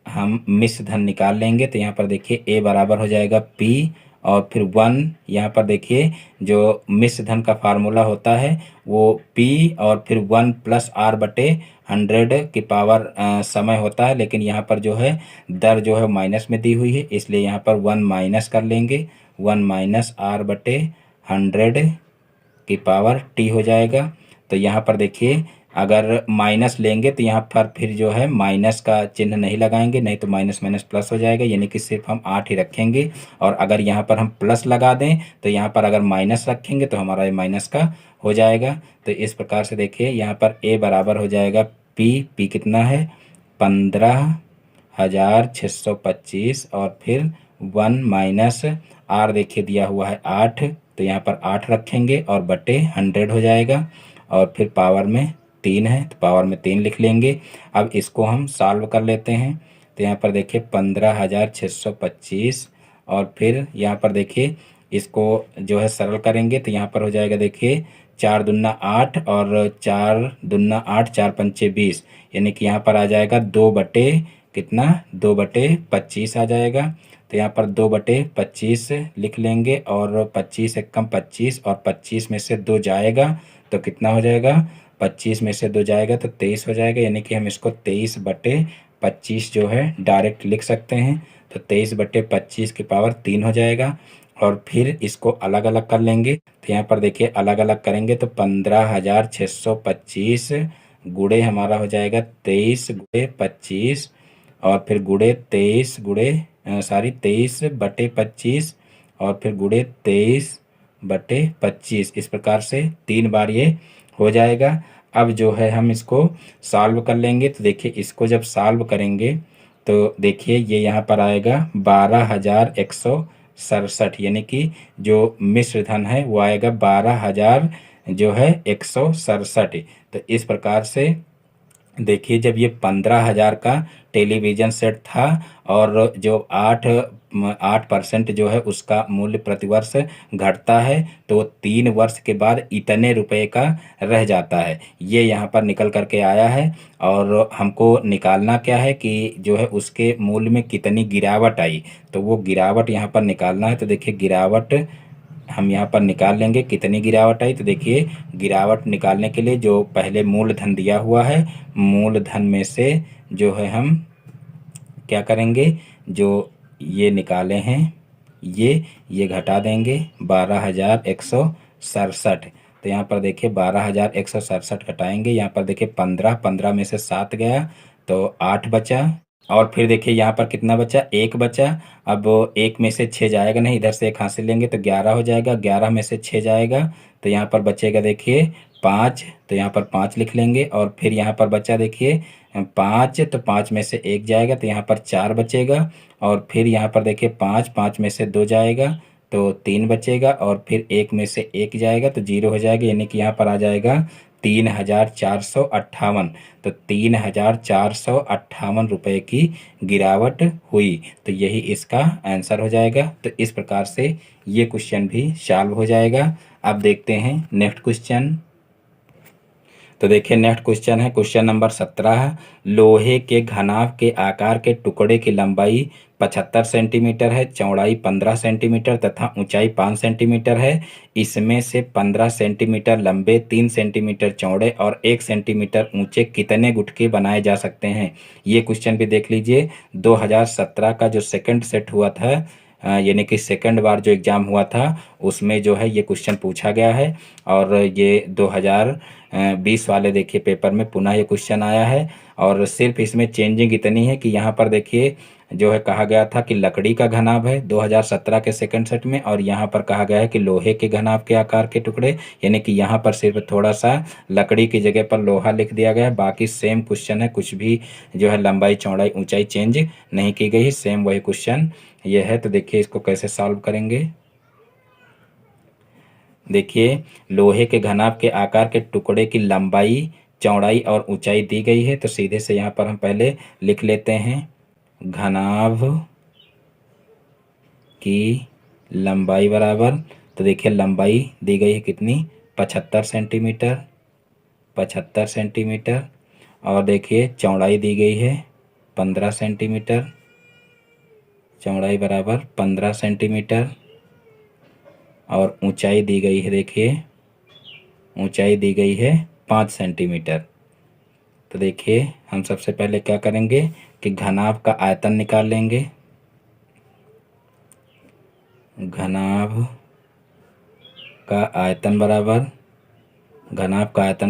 हम मिश्र धन निकाल लेंगे। तो यहाँ पर देखिए A बराबर हो जाएगा P, और फिर 1 यहाँ पर देखिए जो मिश्र धन का फार्मूला होता है वो P और फिर 1 प्लस R बटे 100 की पावर समय होता है, लेकिन यहाँ पर जो है दर जो है माइनस में दी हुई है, इसलिए यहाँ पर 1 माइनस कर लेंगे। 1 माइनस R बटे 100 की पावर T हो जाएगा। तो यहाँ पर देखिए अगर माइनस लेंगे तो यहाँ पर फिर जो है माइनस का चिन्ह नहीं लगाएंगे, नहीं तो माइनस माइनस प्लस हो जाएगा, यानी कि सिर्फ हम 8 ही रखेंगे। और अगर यहाँ पर हम प्लस लगा दें तो यहाँ पर अगर माइनस रखेंगे तो हमारा ये माइनस का हो जाएगा। तो इस प्रकार से देखिए यहाँ पर ए बराबर हो जाएगा पी कितना है 15,625 और फिर 1 माइनस आर देखिए दिया हुआ है 8, तो यहाँ पर 8 रखेंगे और बटे 100 हो जाएगा और फिर पावर में 3 है तो पावर में 3 लिख लेंगे। अब इसको हम सॉल्व कर लेते हैं। तो यहाँ पर देखिए 15,625 और फिर यहाँ पर देखिए इसको जो है सरल करेंगे तो यहाँ पर हो जाएगा देखिए 4 दूना 8 और 4 दूना 8, 4 पंचे 20, यानी कि यहाँ पर आ जाएगा 2 बटे कितना 2 बटे 25 आ जाएगा। तो यहाँ पर 2 बटे 25 लिख लेंगे और 25 एकम 25 और 25 में से 2 जाएगा तो कितना हो जाएगा 25 में से 2 जाएगा तो 23 हो जाएगा, यानी कि हम इसको 23 बटे 25 जो है डायरेक्ट लिख सकते हैं। तो 23 बटे 25 की पावर 3 हो जाएगा और फिर इसको अलग अलग कर लेंगे। तो यहाँ पर देखिए अलग अलग करेंगे तो 15,625 गुणे हमारा हो जाएगा 23 गुणे 25 और फिर गुणे 23 23 बटे 25 और फिर गुणे 23 बटे 25, इस प्रकार से 3 बार ये हो जाएगा। अब जो है हम इसको सॉल्व कर लेंगे। तो देखिए इसको जब सॉल्व करेंगे तो देखिए ये यहाँ पर आएगा 12,167, यानी कि जो मिश्र धन है वो आएगा 12,000 जो है 167। तो इस प्रकार से देखिए जब ये 15,000 का टेलीविज़न सेट था और जो 8% जो है उसका मूल्य प्रतिवर्ष घटता है तो 3 वर्ष के बाद इतने रुपए का रह जाता है, ये यहाँ पर निकल करके आया है। और हमको निकालना क्या है कि जो है उसके मूल्य में कितनी गिरावट आई, तो वो गिरावट यहाँ पर निकालना है। तो देखिए गिरावट हम यहाँ पर निकाल लेंगे कितनी गिरावट आई। तो देखिए गिरावट निकालने के लिए जो पहले मूलधन दिया हुआ है, मूलधन में से जो है हम क्या करेंगे, जो ये निकाले हैं ये घटा देंगे 12,167। तो यहाँ पर देखिए 12,167 घटाएंगे, यहाँ पर देखिए 15 में से 7 गया तो 8 बचा और फिर देखिए यहाँ पर कितना बचा 1 बचा। अब 1 में से 6 जाएगा नहीं, इधर से 1 हासिल लेंगे तो 11 हो जाएगा, 11 में से 6 जाएगा तो यहाँ पर बचेगा देखिए 5, तो यहाँ पर 5 लिख लेंगे और फिर यहाँ पर बचा देखिए 5, तो 5 में से 1 जाएगा तो यहाँ पर 4 बचेगा और फिर यहाँ पर देखिए 5 में से 2 जाएगा तो 3 बचेगा और फिर 1 में से 1 जाएगा तो 0 हो जाएगा, यानी कि यहाँ पर आ जाएगा 3,458। तो 3,458 रुपये की गिरावट हुई, तो यही इसका आंसर हो जाएगा। तो इस प्रकार से ये क्वेश्चन भी सॉल्व हो जाएगा। अब देखते हैं नेक्स्ट क्वेश्चन। तो देखिए नेक्स्ट क्वेश्चन है क्वेश्चन नंबर 17। लोहे के घनाभ के आकार के टुकड़े की लंबाई 75 सेंटीमीटर है, चौड़ाई 15 सेंटीमीटर तथा ऊंचाई 5 सेंटीमीटर है। इसमें से 15 सेंटीमीटर लंबे, 3 सेंटीमीटर चौड़े और 1 सेंटीमीटर ऊंचे कितने गुटके बनाए जा सकते हैं। ये क्वेश्चन भी देख लीजिए। 2017 का जो सेकंड सेट हुआ था, यानी कि सेकंड बार जो एग्ज़ाम हुआ था उसमें जो है ये क्वेश्चन पूछा गया है और ये 2020 वाले देखिए पेपर में पुनः ये क्वेश्चन आया है। और सिर्फ इसमें चेंजिंग इतनी है कि यहाँ पर देखिए जो है कहा गया था कि लकड़ी का घनाभ है 2017 के सेकंड सेट में, और यहाँ पर कहा गया है कि लोहे के घनाभ के आकार के टुकड़े, यानी कि यहाँ पर सिर्फ थोड़ा सा लकड़ी की जगह पर लोहा लिख दिया गया है, बाकी सेम क्वेश्चन है, कुछ भी जो है लंबाई चौड़ाई ऊंचाई चेंज नहीं की गई, सेम वही क्वेश्चन ये है। तो देखिए इसको कैसे सॉल्व करेंगे। देखिए लोहे के घनाभ के आकार के टुकड़े की लंबाई चौड़ाई और ऊंचाई दी गई है, तो सीधे से यहाँ पर हम पहले लिख लेते हैं घनाभ की लंबाई बराबर, तो देखिए लंबाई दी गई है कितनी 75 सेंटीमीटर, 75 सेंटीमीटर और देखिए चौड़ाई दी गई है 15 सेंटीमीटर, चौड़ाई बराबर 15 सेंटीमीटर और ऊंचाई दी गई है, देखिए ऊंचाई दी गई है 5 सेंटीमीटर। तो देखिए हम सबसे पहले क्या करेंगे कि घनाभ का आयतन निकाल लेंगे। घनाभ का आयतन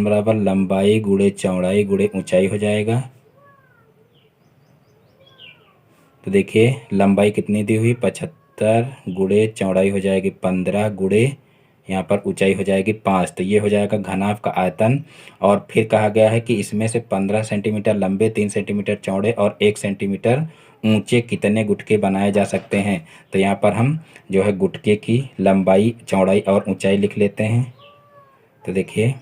बराबर लंबाई गुणे चौड़ाई गुणे ऊंचाई हो जाएगा। तो देखिए लंबाई कितनी दी हुई 75 गुणे चौड़ाई हो जाएगी 15 गुणे यहाँ पर ऊंचाई हो जाएगी 5। तो ये हो जाएगा घनाभ का आयतन। और फिर कहा गया है कि इसमें से 15 सेंटीमीटर लंबे, 3 सेंटीमीटर चौड़े और 1 सेंटीमीटर ऊंचे कितने गुटके बनाए जा सकते हैं। तो यहाँ पर हम जो है गुटके की लंबाई, चौड़ाई और ऊंचाई लिख लेते हैं। तो देखिए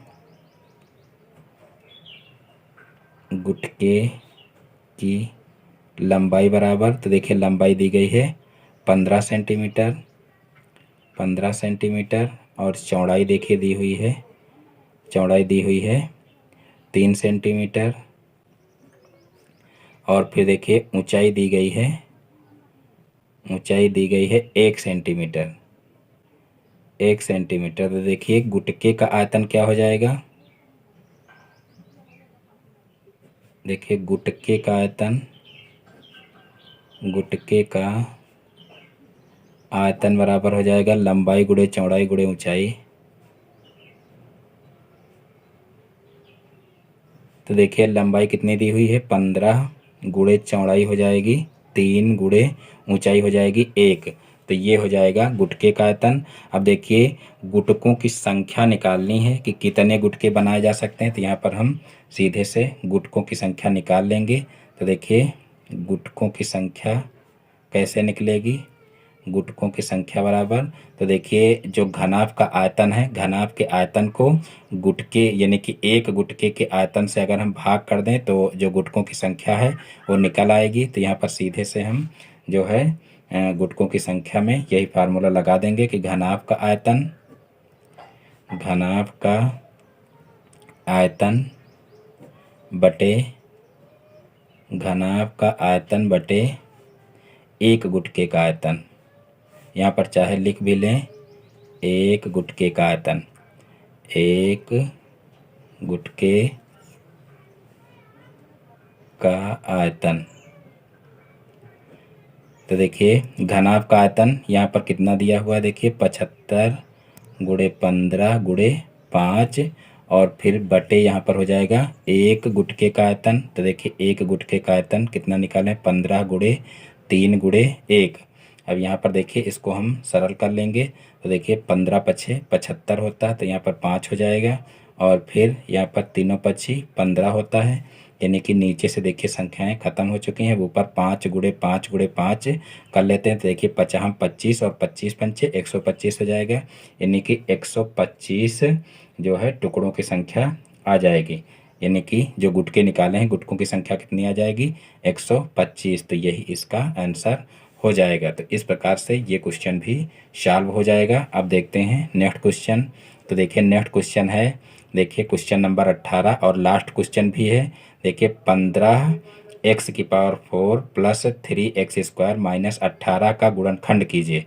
गुटके की लंबाई बराबर, तो देखिए लंबाई दी गई है 15 सेंटीमीटर, 15 सेंटीमीटर और चौड़ाई देखिए दी हुई है, चौड़ाई दी हुई है 3 सेंटीमीटर। और फिर देखिए ऊंचाई दी गई है, ऊंचाई दी गई है 1 सेंटीमीटर, 1 सेंटीमीटर। तो देखिए गुटके का आयतन क्या हो जाएगा, देखिए गुटके का आयतन, गुटके का आयतन बराबर हो जाएगा लंबाई गुणे चौड़ाई गुणे ऊंचाई। तो देखिए लंबाई कितनी दी हुई है 15 गुणे चौड़ाई हो जाएगी 3 गुणे ऊंचाई हो जाएगी 1। तो ये हो जाएगा गुटके का आयतन। अब देखिए गुटकों की संख्या निकालनी है कि कितने गुटके बनाए जा सकते हैं। तो यहाँ पर हम सीधे से गुटकों की संख्या निकाल लेंगे। तो देखिए गुटकों की संख्या कैसे निकलेगी, गुटकों की संख्या बराबर, तो देखिए जो घनाभ का आयतन है, घनाभ के आयतन को गुटके यानी कि एक गुटके के आयतन से अगर हम भाग कर दें तो जो गुटकों की संख्या है वो निकल आएगी। तो यहाँ पर सीधे से हम जो है गुटकों की संख्या में यही फार्मूला लगा देंगे कि घनाभ का आयतन, घनाभ का आयतन बटे, घनाभ का आयतन बटे एक गुटके का आयतन। यहाँ पर चाहे लिख भी लें एक गुटके का आयतन, एक गुटके का आयतन। तो देखिए घनाभ का आयतन यहाँ पर कितना दिया हुआ है, देखिए 75 गुणे 15 गुणे 5 और फिर बटे यहाँ पर हो जाएगा एक गुटके का आयतन। तो देखिए एक गुटके का आयतन कितना निकालें 15 गुणे 3 गुणे 1। अब यहाँ पर देखिए इसको हम सरल कर लेंगे। तो देखिए 15 पछे 75 होता है, तो यहाँ पर 5 हो जाएगा और फिर यहाँ पर तीनों पछी 15 होता है, यानी कि नीचे से देखिए संख्याएं खत्म हो चुकी हैं। ऊपर 5 गुणे 5 गुणे 5 कर लेते हैं। तो देखिए 25 और 25 पंचे 125 हो जाएगा, यानी कि 125 जो है टुकड़ों की संख्या आ जाएगी। यानी कि जो गुटके निकाले हैं गुटकों की संख्या कितनी आ जाएगी 125। तो यही इसका आंसर हो जाएगा। तो इस प्रकार से ये क्वेश्चन भी सॉल्व हो जाएगा। अब देखते हैं नेक्स्ट क्वेश्चन। तो देखिए नेक्स्ट क्वेश्चन है, देखिए क्वेश्चन नंबर 18 और लास्ट क्वेश्चन भी है। देखिए 15x⁴ प्लस 3x² माइनस 18 का गुणनखंड कीजिए।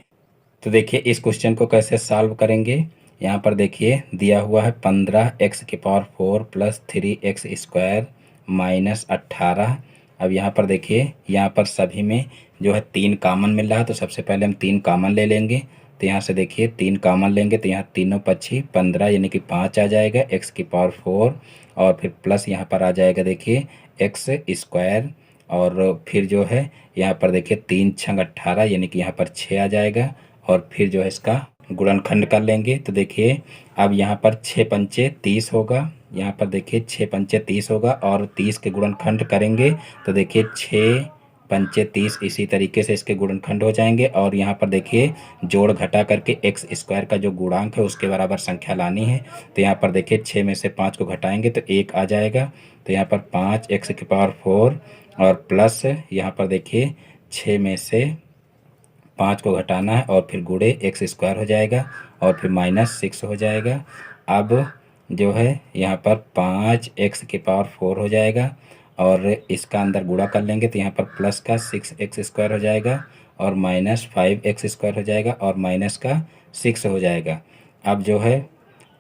तो देखिए इस क्वेश्चन को कैसे सॉल्व करेंगे। यहाँ पर देखिए दिया हुआ है 15x⁴ प्लस 3x² माइनस 18। अब यहाँ पर देखिए यहाँ पर सभी में जो है 3 कॉमन मिल रहा है, तो सबसे पहले हम 3 कॉमन ले लेंगे। तो यहाँ से देखिए 3 कॉमन लेंगे तो यहाँ तीनों पक्षी 15 यानी कि 5 आ जाएगा x⁴ और फिर प्लस यहाँ पर आ जाएगा देखिए x² और फिर जो है यहाँ पर देखिए 3 छंग 18 यानी कि यहाँ पर 6 आ जाएगा और फिर जो है इसका गुणनखंड कर लेंगे। तो देखिए अब यहाँ पर 6 पंचे 30 होगा, यहाँ पर देखिए 6 पंचे 30 होगा और 30 के गुणनखंड करेंगे तो देखिए 6 पंचे 30 इसी तरीके से इसके गुणनखंड हो जाएंगे। और यहाँ पर देखिए जोड़ घटा करके x² का जो गुणांक है उसके बराबर संख्या लानी है। तो यहाँ पर देखिए 6 में से 5 को घटाएंगे तो 1 आ जाएगा। तो यहाँ पर 5x⁴ और प्लस यहाँ पर देखिए 6 में से 5 को घटाना है और फिर गुणे x² हो जाएगा और फिर -6 हो जाएगा। अब जो है यहाँ पर 5x⁴ हो जाएगा और इसका अंदर गुणा कर लेंगे तो यहाँ पर प्लस का 6x² हो जाएगा और माइनस 5x² हो जाएगा और माइनस का 6 हो जाएगा। अब जो है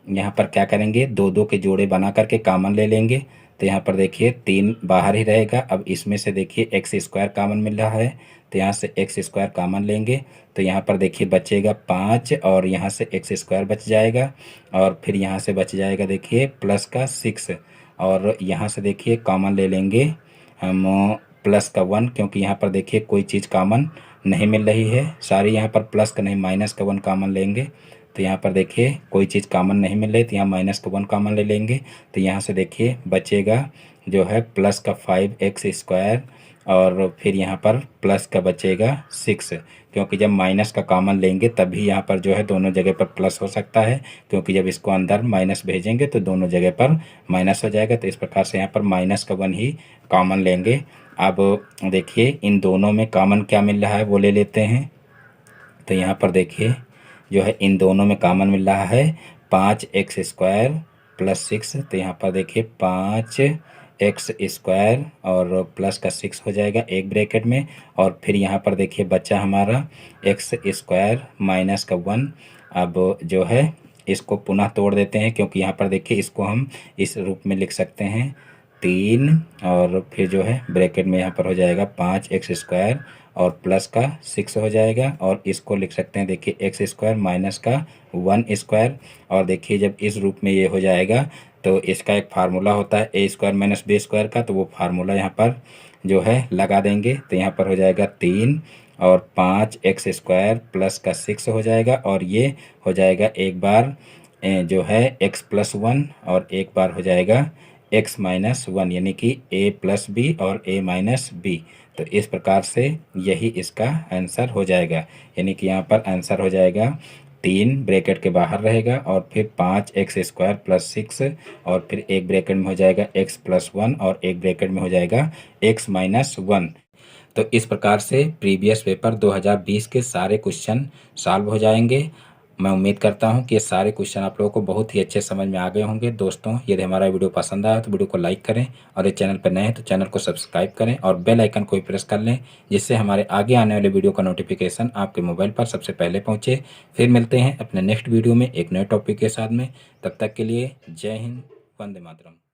यहाँ पर क्या करेंगे, दो दो के जोड़े बना करके कॉमन ले लेंगे। तो यहाँ पर देखिए 3 बाहर ही रहेगा। अब इसमें से देखिए x² कॉमन मिल रहा है तो यहाँ से x² कॉमन लेंगे तो यहाँ पर देखिए बचेगा 5 और यहाँ से x² बच जाएगा और फिर यहाँ से बच जाएगा देखिए प्लस का 6 और यहाँ से देखिए कॉमन ले लेंगे हम प्लस का 1, क्योंकि यहाँ पर देखिए कोई चीज़ कॉमन नहीं मिल रही है, सारी यहाँ पर प्लस का नहीं माइनस का 1 कॉमन लेंगे। तो यहाँ पर देखिए कोई चीज़ कॉमन नहीं मिल रही तो यहाँ माइनस का 1 कॉमन ले लेंगे। तो यहाँ से देखिए बचेगा जो है प्लस का 5x² और फिर यहाँ पर प्लस का बचेगा 6, क्योंकि जब माइनस का कॉमन लेंगे तभी यहाँ पर जो है दोनों जगह पर प्लस हो सकता है, क्योंकि जब इसको अंदर माइनस भेजेंगे तो दोनों जगह पर माइनस हो जाएगा। तो इस प्रकार से यहाँ पर माइनस का 1 ही कॉमन लेंगे। अब देखिए इन दोनों में कॉमन क्या मिल रहा है वो ले लेते हैं। तो यहाँ पर देखिए जो है इन दोनों में कॉमन मिल रहा है 5x² प्लस 6। तो यहाँ पर देखिए 5x² और प्लस का 6 हो जाएगा एक ब्रैकेट में और फिर यहाँ पर देखिए बच्चा हमारा x² माइनस का 1। अब जो है इसको पुनः तोड़ देते हैं, क्योंकि यहाँ पर देखिए इसको हम इस रूप में लिख सकते हैं 3 और फिर जो है ब्रैकेट में यहाँ पर हो जाएगा 5x² और प्लस का 6 हो जाएगा और इसको लिख सकते हैं देखिए x² माइनस का 1² और देखिए जब इस रूप में ये हो जाएगा तो इसका एक फार्मूला होता है a² माइनस b² का, तो वो फार्मूला यहाँ पर जो है लगा देंगे। तो यहाँ पर हो जाएगा 3 और 5x² प्लस का 6 हो जाएगा और ये हो जाएगा एक बार जो है x + 1 और एक बार हो जाएगा x - 1, यानी कि a + b और a - b। तो इस प्रकार से यही इसका आंसर हो जाएगा, यानी कि यहाँ पर आंसर हो जाएगा 3 ब्रैकेट के बाहर रहेगा और फिर 5x² प्लस 6 और फिर एक ब्रैकेट में हो जाएगा x + 1 और एक ब्रैकेट में हो जाएगा x - 1। तो इस प्रकार से प्रीवियस पेपर 2020 के सारे क्वेश्चन सॉल्व हो जाएंगे। मैं उम्मीद करता हूं कि ये सारे क्वेश्चन आप लोगों को बहुत ही अच्छे समझ में आ गए होंगे। दोस्तों यदि हमारा वीडियो पसंद आया तो वीडियो को लाइक करें और ये चैनल पर नए हैं तो चैनल को सब्सक्राइब करें और बेल आइकन को भी प्रेस कर लें, जिससे हमारे आगे आने वाले वीडियो का नोटिफिकेशन आपके मोबाइल पर सबसे पहले पहुँचे। फिर मिलते हैं अपने नेक्स्ट वीडियो में एक नए टॉपिक के साथ में। तब तक के लिए जय हिंद, वंदे मातरम।